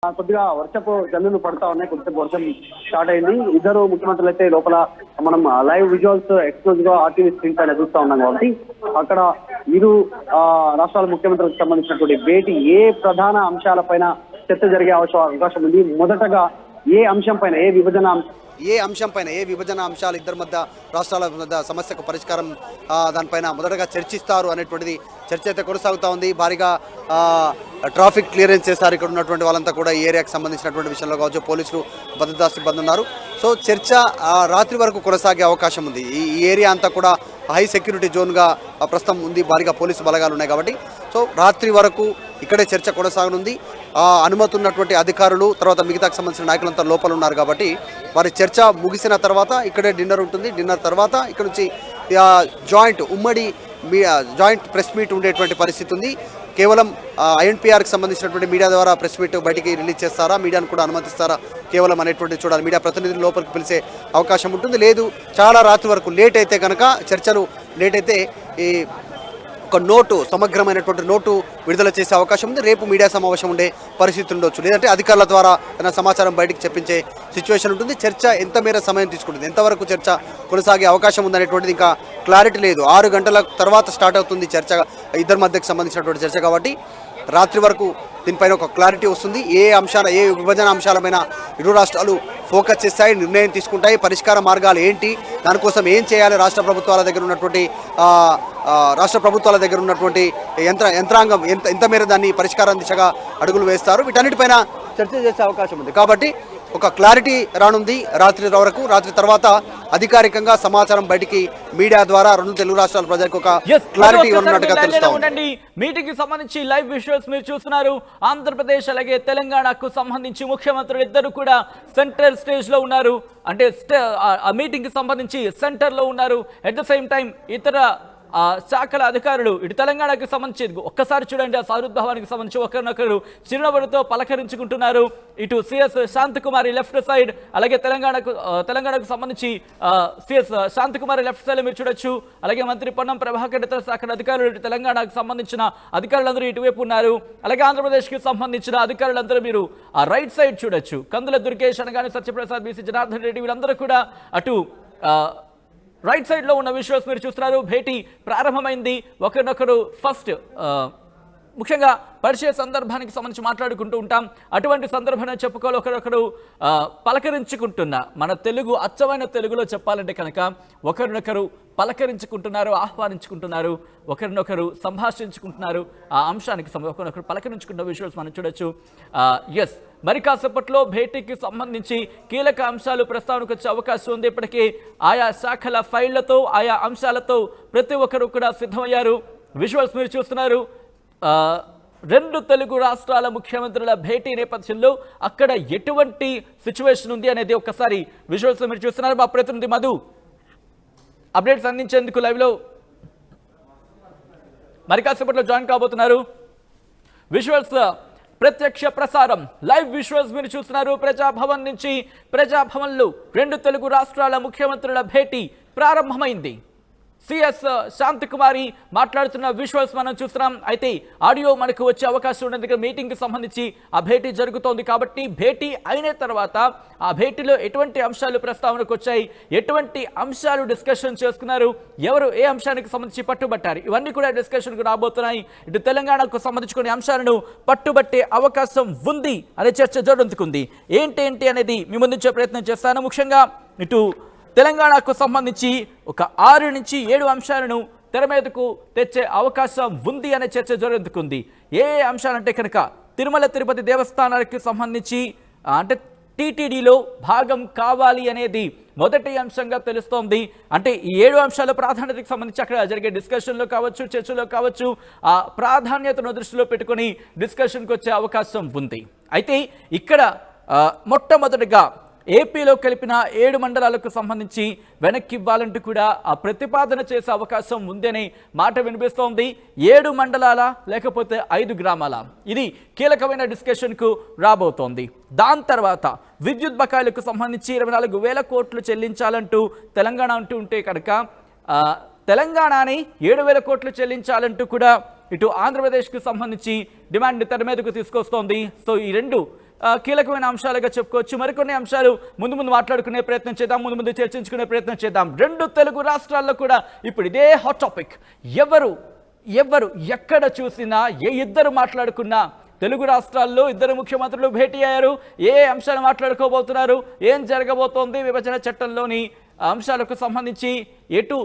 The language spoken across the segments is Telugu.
కొద్దిగా వర్షపు జల్లులు పడతా ఉన్నాయి. కొద్దిసేపు వర్షం స్టార్ట్ అయింది. ఇద్దరు ముఖ్యమంత్రులు అయితే లోపల మనం లైవ్ విజువల్స్ ఎక్స్క్లూజివ్ గా ఆర్టీవీ స్క్రీన్ పైన చూస్తా ఉన్నాం కాబట్టి అక్కడ ఇరు రాష్ట్రాల ముఖ్యమంత్రులకు సంబంధించినటువంటి భేటీ ఏ ప్రధాన అంశాలపైన చర్చ జరిగే అవకాశం ఉంది. మొదటగా ఏ అంశం పైన ఏ విభజన అంశాలు ఇద్దరి మధ్య రాష్ట్రాల మధ్య సమస్యకు పరిష్కారం దానిపైన మొదటగా చర్చిస్తారు అనేటువంటిది చర్చ అయితే కొనసాగుతూ ఉంది. భారీగా ట్రాఫిక్ క్లియరెన్స్ చేశారు. ఇక్కడ ఉన్నటువంటి వాళ్ళంతా కూడా ఈ ఏరియాకి సంబంధించినటువంటి విషయంలో కావచ్చు, పోలీసులు భద్రతా సిబ్బంది ఉన్నారు. సో చర్చ రాత్రి వరకు కొనసాగే అవకాశం ఉంది. ఈ ఏరియా అంతా కూడా హై సెక్యూరిటీ జోన్గా ప్రస్తుతం ఉంది. భారీగా పోలీసు బలగాలు ఉన్నాయి కాబట్టి సో రాత్రి వరకు ఇక్కడే చర్చ కొనసాగనుంది. అనుమతి ఉన్నటువంటి అధికారులు తర్వాత మిగతాకు సంబంధించిన నాయకులంతా లోపల ఉన్నారు కాబట్టి వారి చర్చ ముగిసిన తర్వాత ఇక్కడే డిన్నర్ ఉంటుంది. డిన్నర్ తర్వాత ఇక్కడ నుంచి ఉమ్మడి జాయింట్ ప్రెస్ మీట్ ఉండేటువంటి పరిస్థితి ఉంది. కేవలం ఐఎన్పిఆర్కి సంబంధించినటువంటి మీడియా ద్వారా ప్రెస్ మీట్ బయటికి రిలీజ్ చేస్తారా, మీడియాను కూడా అనుమతిస్తారా కేవలం అనేటువంటి చూడాలి. మీడియా ప్రతినిధులు లోపలికి పిలిచే అవకాశం ఉంటుంది. లేదు చాలా రాత్రి వరకు లేట్ అయితే కనుక చర్చలు లేట్ అయితే ఈ ఒక నోటు సమగ్రమైనటువంటి నోటు విడుదల చేసే అవకాశం ఉంది. రేపు మీడియా సమావేశం ఉండే పరిస్థితి ఉండొచ్చు. లేదంటే అధికారుల ద్వారా ఏదైనా సమాచారం బయటికి చెప్పించే సిచ్యువేషన్ ఉంటుంది. చర్చ ఎంత మేర సమయం తీసుకుంటుంది, ఎంతవరకు చర్చ కొనసాగే అవకాశం ఉందనేటువంటిది ఇంకా క్లారిటీ లేదు. 6 గంటల తర్వాత స్టార్ట్ అవుతుంది చర్చ, ఇద్దరి మధ్యకు సంబంధించినటువంటి చర్చ కాబట్టి రాత్రి వరకు దీనిపైన ఒక క్లారిటీ వస్తుంది. ఏ విభజన అంశాలపైన ఇరు రాష్ట్రాలు ఫోకస్ చేస్తాయి, నిర్ణయం తీసుకుంటాయి, పరిష్కార మార్గాలు ఏంటి, దానికోసం ఏం చేయాలి, రాష్ట్ర ప్రభుత్వాల దగ్గర ఉన్నటువంటి యంత్రాంగం ఎంత మేర దాన్ని పరిష్కారం దిశగా అడుగులు వేస్తారు, వీటన్నిటిపైన చర్చ చేసే అవకాశం ఉంది. కాబట్టి ఒక క్లారిటీ రానుంది రాత్రి వరకు. రాత్రి తర్వాత అధికారికంగా సమాచారం బయటికి మీడియా ద్వారా రెండు తెలుగు రాష్ట్రాల ప్రజలకు ఒక క్లారిటీ ఉన్నట్టుగా తెలుస్తుంది. మీటింగ్ కి సంబంధించి లైవ్ విజువల్స్ మీరు చూస్తున్నారు. ఆంధ్రప్రదేశ్ అలాగే తెలంగాణకు సంబంధించి ముఖ్యమంత్రులు ఇద్దరు కూడా సెంట్రల్ స్టేజ్ లో ఉన్నారు. అంటే ఆ మీటింగ్ కి సంబంధించి సెంటర్ లో ఉన్నారు. అట్ ద సేమ్ టైం ఇతర శాఖల అధికారులు ఇటు తెలంగాణకు సంబంధించి ఒక్కసారి చూడండి, ఆ సారుద్భవానికి సంబంధించి ఒకరినొకరు చిరునవ్వులతో పలకరించుకుంటున్నారు. ఇటు సిఎస్ శాంతకుమారి లెఫ్ట్ సైడ్, అలాగే తెలంగాణకు సంబంధించి సిఎస్ శాంతకుమారి లెఫ్ట్ సైడ్ మీరు చూడొచ్చు. అలాగే మంత్రి పొన్నం ప్రభాకర్ ఇతర శాఖల అధికారులు ఇటు తెలంగాణకు సంబంధించిన అధికారులందరూ ఇటువైపు ఉన్నారు. అలాగే ఆంధ్రప్రదేశ్కి సంబంధించిన అధికారులందరూ మీరు ఆ రైట్ సైడ్ చూడొచ్చు. కందుల దుర్గేష్ అనగానే సత్యప్రసాద్, బీసీ జనార్దన్ రెడ్డి వీళ్ళందరూ కూడా అటు రైట్ సైడ్ లో ఉన్న విజువల్స్ మీరు చూస్తున్నారు. భేటీ ప్రారంభమైంది. ఒకరినొకరు ఫస్ట్ ముఖ్యంగా పరిచయ సందర్భానికి సంబంధించి మాట్లాడుకుంటూ ఉంటాం. అటువంటి సందర్భాన్ని చెప్పుకోవాలి. ఒకరొకరు పలకరించుకుంటున్న మన తెలుగు అచ్చమైన తెలుగులో చెప్పాలంటే కనుక ఒకరినొకరు పలకరించుకుంటున్నారు, ఆహ్వానించుకుంటున్నారు, ఒకరినొకరు సంభాషించుకుంటున్నారు. ఆ అంశానికి ఒకరినొకరు పలకరించుకున్న విజువల్స్ మనం చూడొచ్చు. ఎస్, మరి కాసేపట్లో భేటీకి సంబంధించి కీలక అంశాలు ప్రస్తావనకు వచ్చే అవకాశం ఉంది. ఇప్పటికీ ఆయా శాఖల ఫైళ్లతో ఆయా అంశాలతో ప్రతి ఒక్కరు కూడా సిద్ధమయ్యారు. విజువల్స్ మీరు చూస్తున్నారు. రెండు తెలుగు రాష్ట్రాల ముఖ్యమంత్రుల భేటీ నేపథ్యంలో అక్కడ ఎటువంటి సిచ్యువేషన్ ఉంది అనేది ఒక్కసారి విజువల్స్ మీరు చూస్తున్నారు. మా ప్రతినిధి మధు అప్డేట్స్ అందించేందుకు లైవ్లో మరి కాసేపట్లో జాయిన్ కాబోతున్నారు. విజువల్స్ ప్రత్యక్ష ప్రసారం లైవ్ విజువల్స్ మీరు చూస్తున్నారు. ప్రజాభవన్ నుంచి, ప్రజాభవన్లో రెండు తెలుగు రాష్ట్రాల ముఖ్యమంత్రుల భేటీ ప్రారంభమైంది. సిఎస్ శాంతకుమారి మాట్లాడుతున్న విజువల్స్ మనం చూస్తున్నాం. అయితే ఆడియో మనకు వచ్చే అవకాశం ఉన్నది. మీటింగ్కి సంబంధించి ఆ భేటీ జరుగుతోంది కాబట్టి భేటీ అయిన తర్వాత ఆ భేటీలో ఎటువంటి అంశాలు ప్రస్తావనకు వచ్చాయి, ఎటువంటి అంశాలు డిస్కషన్ చేసుకున్నారు, ఎవరు ఏ అంశానికి సంబంధించి పట్టుబట్టారు, ఇవన్నీ కూడా డిస్కషన్కు రాబోతున్నాయి. ఇటు తెలంగాణకు సంబంధించి కొన్ని అంశాలను పట్టుబట్టే అవకాశం ఉంది అనే చర్చ జోరందుకుంది. ఏంటి అనేది మీ ముందుంచే ప్రయత్నం చేస్తాను. ముఖ్యంగా ఇటు తెలంగాణకు సంబంధించి ఒక 6 నుంచి 7 అంశాలను తెర మీదకు తెచ్చే అవకాశం ఉంది అనే చర్చ జరుగుతుంది. ఏ అంశాలంటే కనుక తిరుమల తిరుపతి దేవస్థానానికి సంబంధించి అంటే టీటీడీలో భాగం కావాలి అనేది మొదటి అంశంగా తెలుస్తోంది. అంటే ఈ 7 అంశాల ప్రాధాన్యతకు సంబంధించి అక్కడ జరిగే డిస్కషన్లో కావచ్చు, చర్చలో కావచ్చు, ఆ ప్రాధాన్యతను దృష్టిలో పెట్టుకొని డిస్కషన్కి వచ్చే అవకాశం ఉంది. అయితే ఇక్కడ మొట్టమొదటిగా ఏపీలో కలిపిన 7 మండలాలకు సంబంధించి వెనక్కి ఇవ్వాలంటూ కూడా ఆ ప్రతిపాదన చేసే అవకాశం ఉందనే మాట వినిపిస్తోంది. 7 మండలాల లేకపోతే 5 గ్రామాల, ఇది కీలకమైన డిస్కషన్కు రాబోతోంది. దాని తర్వాత విద్యుత్ బకాయిలకు సంబంధించి 24,000 కోట్లు చెల్లించాలంటూ తెలంగాణ అంటూ ఉంటే కనుక తెలంగాణని 7,000 కోట్లు చెల్లించాలంటూ కూడా ఇటు ఆంధ్రప్రదేశ్కు సంబంధించి డిమాండ్ తెర మీదకు తీసుకొస్తోంది. సో ఈ రెండు కీలకమైన అంశాలుగా చెప్పుకోవచ్చు. మరికొన్ని అంశాలు ముందు మాట్లాడుకునే ప్రయత్నం చేద్దాం, ముందు చర్చించుకునే ప్రయత్నం చేద్దాం. రెండు తెలుగు రాష్ట్రాల్లో కూడా ఇప్పుడు ఇదే హాట్ టాపిక్. ఎవరు ఎక్కడ చూసినా ఇద్దరు మాట్లాడుకున్నా తెలుగు రాష్ట్రాల్లో ఇద్దరు ముఖ్యమంత్రులు భేటీ అయ్యారు. ఏ అంశాలు మాట్లాడుకోబోతున్నారు, ఏం జరగబోతోంది, విభజన చట్టంలోని అంశాలకు సంబంధించి ఎటు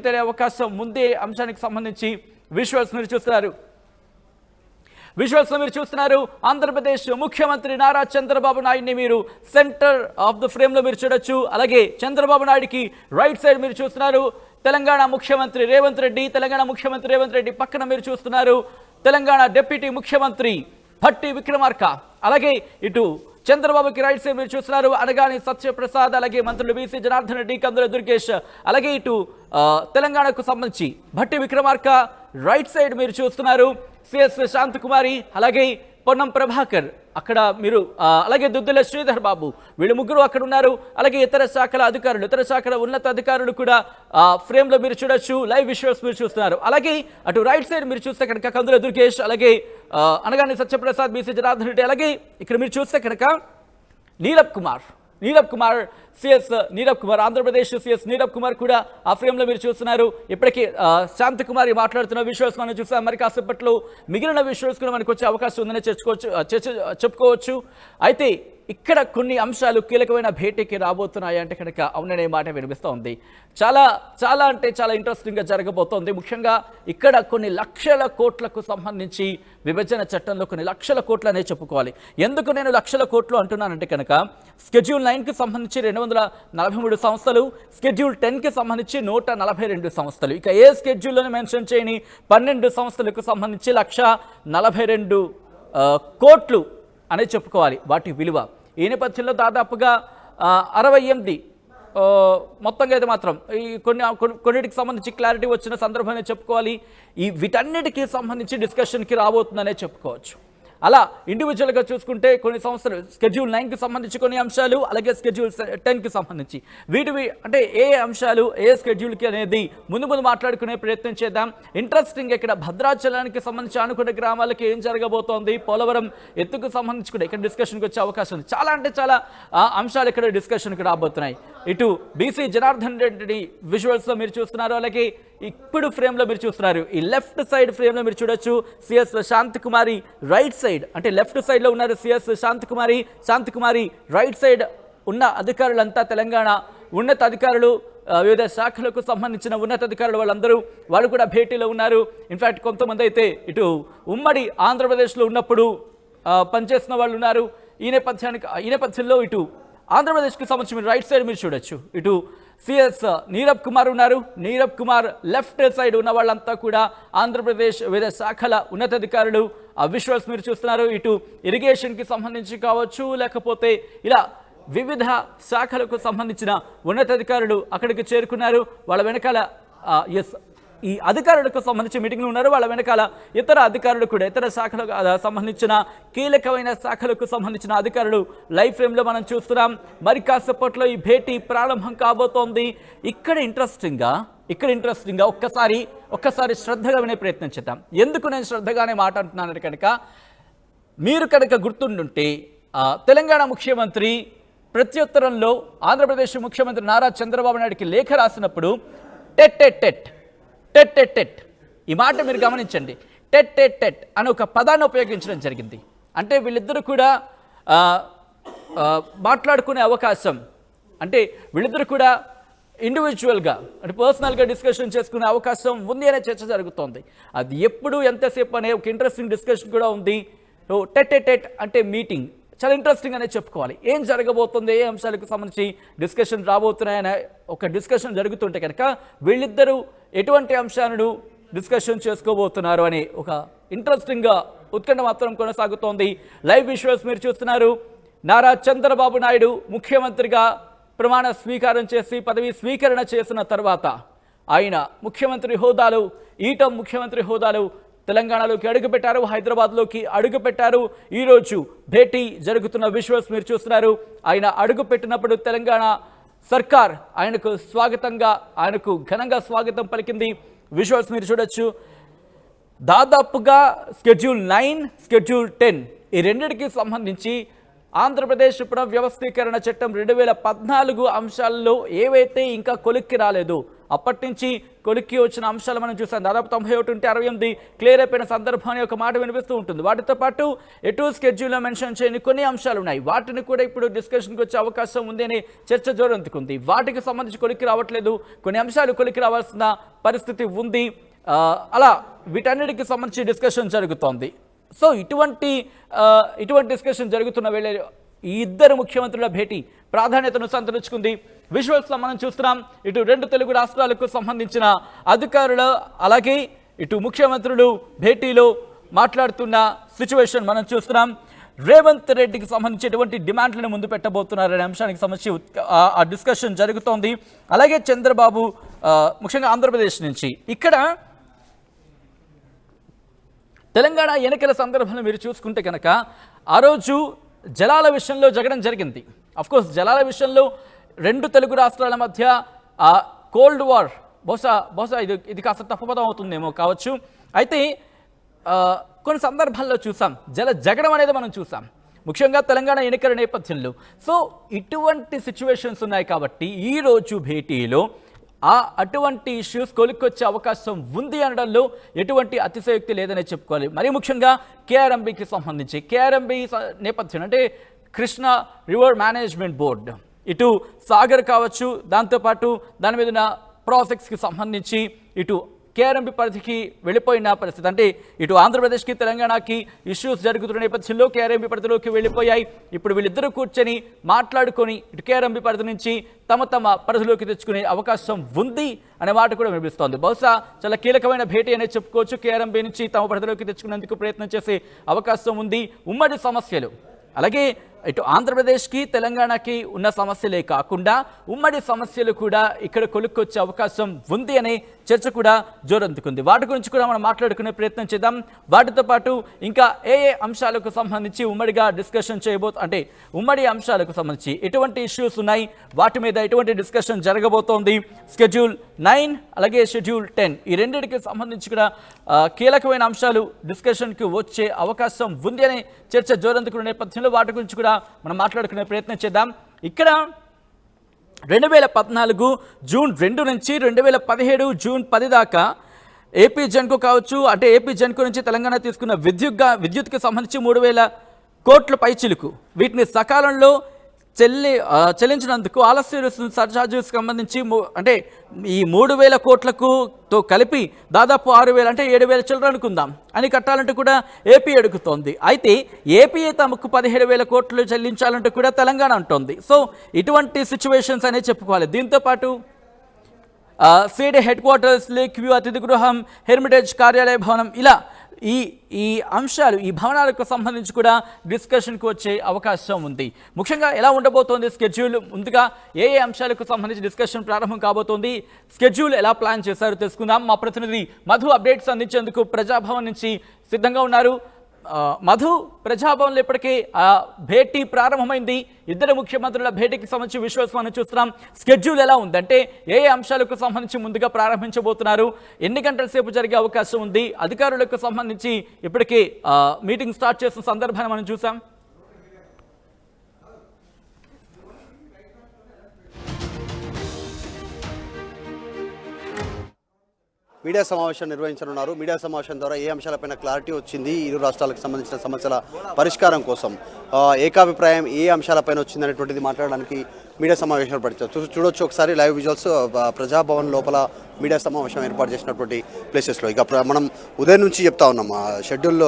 తెలియ అవకాశం ముందే అంశానికి సంబంధించి విజువల్స్ మీరు చూస్తున్నారు. ఆంధ్రప్రదేశ్ ముఖ్యమంత్రి నారా చంద్రబాబు నాయుడిని మీరు సెంటర్ ఆఫ్ ద ఫ్రేమ్లో మీరు చూడొచ్చు. అలాగే చంద్రబాబు నాయుడికి రైట్ సైడ్ మీరు చూస్తున్నారు తెలంగాణ ముఖ్యమంత్రి రేవంత్ రెడ్డి పక్కన మీరు చూస్తున్నారు తెలంగాణ డిప్యూటీ ముఖ్యమంత్రి భట్టి విక్రమార్క. అలాగే ఇటు చంద్రబాబుకి రైట్ సైడ్ మీరు చూస్తున్నారు అనగాని సత్యప్రసాద్, అలాగే మంత్రులు బీసీ జనార్దన్ రెడ్డి, కందుల దుర్గేష్. అలాగే ఇటు తెలంగాణకు సంబంధించి భట్టి విక్రమార్క రైట్ సైడ్ మీరు చూస్తున్నారు సిఎస్ శాంతకుమారి, అలాగే పొన్నం ప్రభాకర్ అక్కడ మీరు, అలాగే దుద్దుల శ్రీధర్ బాబు, వీళ్ళు ముగ్గురు అక్కడ ఉన్నారు. అలాగే ఇతర శాఖల ఉన్నత అధికారులు కూడా ఫ్రేమ్లో మీరు చూడొచ్చు. లైవ్ విజువల్స్ మీరు చూస్తున్నారు. అలాగే అటు రైట్ సైడ్ మీరు చూస్తే కనుక కందుల దుర్గేష్, అలాగే అనగాని సత్యప్రసాద్, బీసీ జనార్దన్ రెడ్డి, అలాగే ఇక్కడ మీరు చూస్తే కనుక నీరబ్ కుమార్ ఆంధ్రప్రదేశ్ సిఎస్ నీరబ్ కుమార్ కూడా ఆ ఫ్రేమ్లో మీరు చూస్తున్నారు. ఇప్పటికీ శాంతకుమారి మాట్లాడుతున్న విజువల్స్ మనం చూస్తాం. మరి కాసేపట్లో మిగిలిన విజువల్స్ కూడా మనకు వచ్చే అవకాశం ఉందని చెప్పుకోవచ్చు. అయితే ఇక్కడ కొన్ని అంశాలు కీలకమైన భేటీకి రాబోతున్నాయి అంటే కనుక అవుననే మాట వినిపిస్తూ ఉంది. చాలా అంటే చాలా ఇంట్రెస్టింగ్గా జరగబోతోంది. ముఖ్యంగా ఇక్కడ కొన్ని లక్షల కోట్లకు సంబంధించి విభజన చట్టంలో కొన్ని లక్షల కోట్లు అనే చెప్పుకోవాలి. ఎందుకు నేను లక్షల కోట్లు అంటున్నానంటే కనుక స్కెడ్యూల్ 9కి సంబంధించి 243 సంస్థలు, స్కెడ్యూల్ 10కి సంబంధించి 142 సంస్థలు, ఇక ఏ స్కెడ్యూల్లోనే మెన్షన్ చేయని 12 సంస్థలకు సంబంధించి 142 కోట్లు అనే చెప్పుకోవాలి వాటి విలువ. ఈ నేపథ్యంలో దాదాపుగా 68 మొత్తంగా అయితే మాత్రం ఈ కొన్నిటికి సంబంధించి క్లారిటీ వచ్చిన సందర్భాన్ని చెప్పుకోవాలి. వీటన్నిటికీ సంబంధించి డిస్కషన్కి రాబోతుందనే చెప్పుకోవచ్చు. అలా ఇండివిజువల్గా చూసుకుంటే కొన్ని సంస్థలు స్కెడ్యూల్ 9కి సంబంధించి కొన్ని అంశాలు, అలాగే స్కెడ్యూల్ 10కి సంబంధించి వీటివి అంటే ఏ అంశాలు ఏ స్కెడ్యూల్కి అనేది ముందు మాట్లాడుకునే ప్రయత్నం చేద్దాం. ఇంట్రెస్టింగ్ ఇక్కడ భద్రాచలానికి సంబంధించి ఆనుకున్న గ్రామాలకి ఏం జరగబోతోంది, పోలవరం ఎత్తుకు సంబంధించి కూడా ఇక్కడ డిస్కషన్కి వచ్చే అవకాశం ఉంది. చాలా అంశాలు ఇక్కడ డిస్కషన్కి రాబోతున్నాయి. ఇటు బీసీ జనార్దన్ రెడ్డి విజువల్స్లో మీరు చూస్తున్నారు, అలాగే ఇప్పుడు ఫ్రేమ్లో మీరు చూస్తున్నారు. ఈ లెఫ్ట్ సైడ్ ఫ్రేమ్లో మీరు చూడొచ్చు సిఎస్ శాంతకుమారి రైట్ సైడ్, అంటే లెఫ్ట్ సైడ్లో ఉన్నారు సిఎస్ శాంతకుమారి రైట్ సైడ్ ఉన్న అధికారులంతా తెలంగాణ ఉన్నత అధికారులు, వివిధ శాఖలకు సంబంధించిన ఉన్నతాధికారులు వాళ్ళు కూడా భేటీలో ఉన్నారు. ఇన్ఫ్యాక్ట్ కొంతమంది అయితే ఇటు ఉమ్మడి ఆంధ్రప్రదేశ్లో ఉన్నప్పుడు పనిచేసిన వాళ్ళు ఉన్నారు. ఈ నేపథ్యంలో ఇటు ఆంధ్రప్రదేశ్కి సంబంధించి మీరు రైట్ సైడ్ మీరు చూడొచ్చు ఇటు సిఎస్ నీరబ్ కుమార్ ఉన్నారు. నీరబ్ కుమార్ లెఫ్ట్ సైడ్ ఉన్న వాళ్ళంతా కూడా ఆంధ్రప్రదేశ్ వివిధ శాఖల ఉన్నతాధికారులు. ఆ విజువల్స్ మీరు చూస్తున్నారు. ఇటు ఇరిగేషన్కి సంబంధించి కావచ్చు, లేకపోతే ఇలా వివిధ శాఖలకు సంబంధించిన ఉన్నతాధికారులు అక్కడికి చేరుకున్నారు. వాళ్ళ వెనకాల ఈ అధికారులకు సంబంధించి మీటింగ్లు ఉన్నారు. వాళ్ళ వెనకాల ఇతర అధికారులు కూడా ఇతర శాఖలకు సంబంధించిన కీలకమైన శాఖలకు సంబంధించిన అధికారులు లైవ్ ఫ్రేమ్లో మనం చూస్తున్నాం. మరి కాసేపట్లో ఈ భేటీ ప్రారంభం కాబోతోంది. ఇక్కడ ఇంట్రెస్టింగ్గా ఒక్కసారి శ్రద్ధగా వినే ప్రయత్నం చేద్దాం. ఎందుకు నేను శ్రద్ధగానే మాట అంటున్నాను కనుక మీరు కనుక గుర్తుండుంటే తెలంగాణ ముఖ్యమంత్రి ప్రత్యుత్తరంలో ఆంధ్రప్రదేశ్ ముఖ్యమంత్రి నారా చంద్రబాబు నాయుడికి లేఖ రాసినప్పుడు టెట్ ఈ మాట మీరు గమనించండి. టెట్ అని ఒక పదాన్ని ఉపయోగించడం జరిగింది. అంటే వీళ్ళిద్దరూ కూడా మాట్లాడుకునే అవకాశం, అంటే వీళ్ళిద్దరూ కూడా ఇండివిజువల్గా అంటే పర్సనల్గా డిస్కషన్ చేసుకునే అవకాశం ఉంది అనే చర్చ జరుగుతోంది. అది ఎప్పుడు ఎంతసేపు అనే ఒక ఇంట్రెస్టింగ్ డిస్కషన్ కూడా ఉంది. టెట్ అంటే మీటింగ్, చాలా ఇంట్రెస్టింగ్ అనే చెప్పుకోవాలి. ఏం జరగబోతుంది, ఏ అంశాలకు సంబంధించి డిస్కషన్ రాబోతున్నాయనే ఒక డిస్కషన్ జరుగుతుంటే కనుక వీళ్ళిద్దరూ ఎటువంటి అంశాలను డిస్కషన్ చేసుకోబోతున్నారు అని ఒక ఇంట్రెస్టింగ్గా ఉత్కంఠ మాత్రం కొనసాగుతోంది. లైవ్ విజువల్స్ మీరు చూస్తున్నారు. నారా చంద్రబాబు నాయుడు ముఖ్యమంత్రిగా ప్రమాణ స్వీకారం చేసి పదవి స్వీకరణ చేసిన తర్వాత ఆయన ముఖ్యమంత్రి హోదాలో తెలంగాణలోకి అడుగుపెట్టారు, హైదరాబాద్లోకి అడుగుపెట్టారు. ఈరోజు భేటీ జరుగుతున్న విజువల్స్ మీరు చూస్తున్నారు. ఆయన అడుగుపెట్టినప్పుడు తెలంగాణ సర్కార్ ఆయనకు ఘనంగా స్వాగతం పలికింది. విజువల్స్ మీరు చూడొచ్చు. దాదాపుగా స్కెడ్యూల్ 9, స్కెడ్యూల్ 10 ఈ రెండింటికి సంబంధించి ఆంధ్రప్రదేశ్ పునర్వ్యవస్థీకరణ చట్టం 2014 అంశాల్లో ఏవైతే ఇంకా కొలిక్కి రాలేదు, అప్పటి నుంచి కొలిక్కి వచ్చిన అంశాలు మనం చూసాం. దాదాపు 91 ఉంటే 68 క్లియర్ అయిపోయిన సందర్భాన్ని ఒక మాట వినిపిస్తూ ఉంటుంది. వాటితో పాటు ఎటు స్కెడ్యూల్లో మెన్షన్ చేయని కొన్ని అంశాలు ఉన్నాయి. వాటిని కూడా ఇప్పుడు డిస్కషన్కి వచ్చే అవకాశం ఉంది అనే చర్చ జోరందుకుంది. వాటికి సంబంధించి కొలిక్కి రావట్లేదు, కొన్ని అంశాలు కొలిక్కి రావాల్సిన పరిస్థితి ఉంది. అలా వీటన్నిటికి సంబంధించి డిస్కషన్ జరుగుతోంది. సో ఇటువంటి డిస్కషన్ జరుగుతున్న వేళ ఈ ఇద్దరు ముఖ్యమంత్రుల భేటీ ప్రాధాన్యతను సంతరించుకుంది. విజువల్స్లో మనం చూస్తున్నాం, ఇటు 2 తెలుగు రాష్ట్రాలకు సంబంధించిన అధికారులు అలాగే ఇటు ముఖ్యమంత్రులు భేటీలో మాట్లాడుతున్న సిచ్యువేషన్ మనం చూస్తున్నాం. రేవంత్ రెడ్డికి సంబంధించి ఎటువంటి డిమాండ్లను ముందు పెట్టబోతున్నారనే అంశానికి సంబంధించి ఆ డిస్కషన్ జరుగుతోంది. అలాగే చంద్రబాబు ముఖ్యంగా ఆంధ్రప్రదేశ్ నుంచి ఇక్కడ తెలంగాణ ఎన్నికల సందర్భంలో మీరు చూసుకుంటే కనుక ఆ రోజు జలాల విషయంలో జగడం జరిగింది. అఫ్కోర్స్ జలాల విషయంలో 2 తెలుగు రాష్ట్రాల మధ్య కోల్డ్ వార్ బహుశా ఇది కాస్త తప్పుపదం అవుతుందేమో కావచ్చు. అయితే కొన్ని సందర్భాల్లో చూసాం జగడం అనేది మనం చూసాం, ముఖ్యంగా తెలంగాణ ఎన్నికల నేపథ్యంలో. సో ఇటువంటి సిచ్యువేషన్స్ ఉన్నాయి కాబట్టి ఈరోజు భేటీలో అటువంటి ఇష్యూస్ కొలిక్కొచ్చే అవకాశం ఉంది అనడంలో ఎటువంటి అతిశయోక్తి లేదనే చెప్పుకోవాలి. మరీ ముఖ్యంగా కేఆర్ఎంబీకి సంబంధించి కేఆర్ఎంబీ నేపథ్యం అంటే కృష్ణా రివర్ మేనేజ్మెంట్ బోర్డు, ఇటు సాగర్ కావచ్చు, దాంతోపాటు దాని మీద ఉన్న ప్రాజెక్ట్స్కి సంబంధించి ఇటు కేఆర్ఎంబీ పరిధికి వెళ్ళిపోయిన పరిస్థితి, అంటే ఇటు ఆంధ్రప్రదేశ్కి తెలంగాణకి ఇష్యూస్ జరుగుతున్న నేపథ్యంలో కేఆర్ఎంబీ పరిధిలోకి వెళ్ళిపోయాయి. ఇప్పుడు వీళ్ళిద్దరూ కూర్చొని మాట్లాడుకొని ఇటు కేఆర్ఎంబీ పరిధి నుంచి తమ పరిధిలోకి తెచ్చుకునే అవకాశం ఉంది అనే మాట కూడా వినిపిస్తోంది. బహుశా చాలా కీలకమైన భేటీ అనేది చెప్పుకోవచ్చు. కేఆర్ఎంబీ నుంచి తమ పరిధిలోకి తెచ్చుకునేందుకు ప్రయత్నం చేసే అవకాశం ఉంది. ఉమ్మడి సమస్యలు అలాగే ఇటు ఆంధ్రప్రదేశ్కి తెలంగాణకి ఉన్న సమస్యలే కాకుండా ఉమ్మడి సమస్యలు కూడా ఇక్కడ కొలుక్కొచ్చే అవకాశం ఉంది అనే చర్చ కూడా జోరందుకుంది. వాటి గురించి కూడా మనం మాట్లాడుకునే ప్రయత్నం చేద్దాం. వాటితో పాటు ఇంకా ఏ అంశాలకు సంబంధించి ఉమ్మడిగా డిస్కషన్ అంటే ఉమ్మడి అంశాలకు సంబంధించి ఎటువంటి ఇష్యూస్ ఉన్నాయి, వాటి మీద ఎటువంటి డిస్కషన్ జరగబోతోంది, షెడ్యూల్ 9 అలాగే షెడ్యూల్ 10 ఈ రెండింటికి సంబంధించి కూడా కీలకమైన అంశాలు డిస్కషన్కి వచ్చే అవకాశం ఉంది అనే చర్చ జోరందుకున్న నేపథ్యంలో వాటి గురించి కూడా మనం మాట్లాడుకునే ప్రయత్నం చేద్దాం. ఇక్కడ 2014 జూన్ 2 నుంచి 2017 జూన్ 10 దాకా ఏపీ జెన్కో కావచ్చు, అంటే ఏపీ జెన్కో నుంచి తెలంగాణ తీసుకున్న విద్యుత్కి సంబంధించి 3000 కోట్ల పైచిలుకు వీటిని సకాలంలో చెల్లించినందుకు ఆలస్య సర్ఛార్జెస్ సంబంధించి అంటే ఈ 3000 కోట్లతో కలిపి దాదాపు 6000 అంటే 7000 చిల్లర అనుకుందాం అని కట్టాలంటూ కూడా ఏపీ అడుగుతోంది. అయితే ఏపీ తమకు 17,000 కోట్లు చెల్లించాలంటూ కూడా తెలంగాణ అంటోంది. సో ఇటువంటి సిచ్యువేషన్స్ అనే చెప్పుకోవాలి. దీంతోపాటు CID head quarters, lake view అతిథి గృహం, హెర్మిటేజ్ కార్యాలయ భవనం, ఇలా ఈ అంశాలు ఈ భవనాలకు సంబంధించి కూడా డిస్కషన్కి వచ్చే అవకాశం ఉంది. ముఖ్యంగా ఎలా ఉండబోతోంది స్కెడ్యూల్, ముందుగా ఏ అంశాలకు సంబంధించి డిస్కషన్ ప్రారంభం కాబోతోంది, స్కెడ్యూల్ ఎలా ప్లాన్ చేశారో తెలుసుకుందాం. మా ప్రతినిధి మధు అప్డేట్స్ అందించేందుకు ప్రజాభవన్ నుంచి సిద్ధంగా ఉన్నారు. మధు, ప్రజాభవన్లో ఇప్పటికే భేటీ ప్రారంభమైంది. ఇద్దరు ముఖ్యమంత్రుల భేటీకి సంబంధించి విజువల్స్ మనం చూస్తున్నాం. స్కెడ్యూల్ ఎలా ఉంది, అంటే ఏ అంశాలకు సంబంధించి ముందుగా ప్రారంభించబోతున్నారు, ఎన్ని గంటల సేపు జరిగే అవకాశం ఉంది, అధికారులకు సంబంధించి ఇప్పటికే మీటింగ్ స్టార్ట్ చేసిన సందర్భాన్ని మనం చూసాం. మీడియా సమావేశం నిర్వహించనున్నారు. మీడియా సమావేశం ద్వారా ఏ అంశాలపైన క్లారిటీ వచ్చింది, ఇరు రాష్ట్రాలకు సంబంధించిన సమస్యల పరిష్కారం కోసం ఏకాభిప్రాయం ఏ అంశాలపైన వచ్చింది అనేటువంటిది మాట్లాడడానికి మీడియా సమావేశం ఏర్పడతారు. చూడొచ్చు ఒకసారి లైవ్ విజువల్స్ ప్రజాభవన్ లోపల మీడియా సమావేశం ఏర్పాటు చేసినటువంటి ప్లేసెస్లో. ఇక మనం ఉదయం నుంచి చెప్తా ఉన్నాం, షెడ్యూల్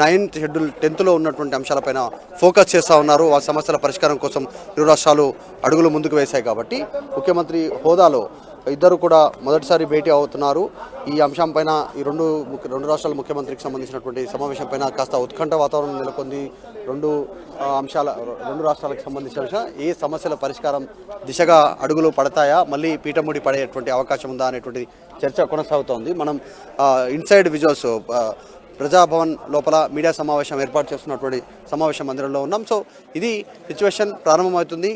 9 షెడ్యూల్ 10లో ఉన్నటువంటి అంశాలపైన ఫోకస్ చేస్తూ ఉన్నారు. ఆ సమస్యల పరిష్కారం కోసం ఇరు రాష్ట్రాలు అడుగులు ముందుకు వేశాయి కాబట్టి ముఖ్యమంత్రి హోదాలో ఇద్దరు కూడా మొదటిసారి భేటీ అవుతున్నారు. ఈ అంశం పైన ఈ రెండు రాష్ట్రాల ముఖ్యమంత్రికి సంబంధించినటువంటి సమావేశం పైన కాస్త ఉత్కంఠ వాతావరణం నెలకొంది. రెండు రాష్ట్రాలకు సంబంధించిన ఏ సమస్యల పరిష్కారం దిశగా అడుగులు పడతాయా, మళ్ళీ పీఠముడి పడేటువంటి అవకాశం ఉందా అనేటువంటి చర్చ కొనసాగుతోంది. మనం ఇన్సైడ్ విజువల్స్ ప్రజాభవన్ లోపల మీడియా సమావేశం ఏర్పాటు చేస్తున్నటువంటి సమావేశ మందిరంలో ఉన్నాం. సో ఇది సిచ్యువేషన్ ప్రారంభమవుతుంది.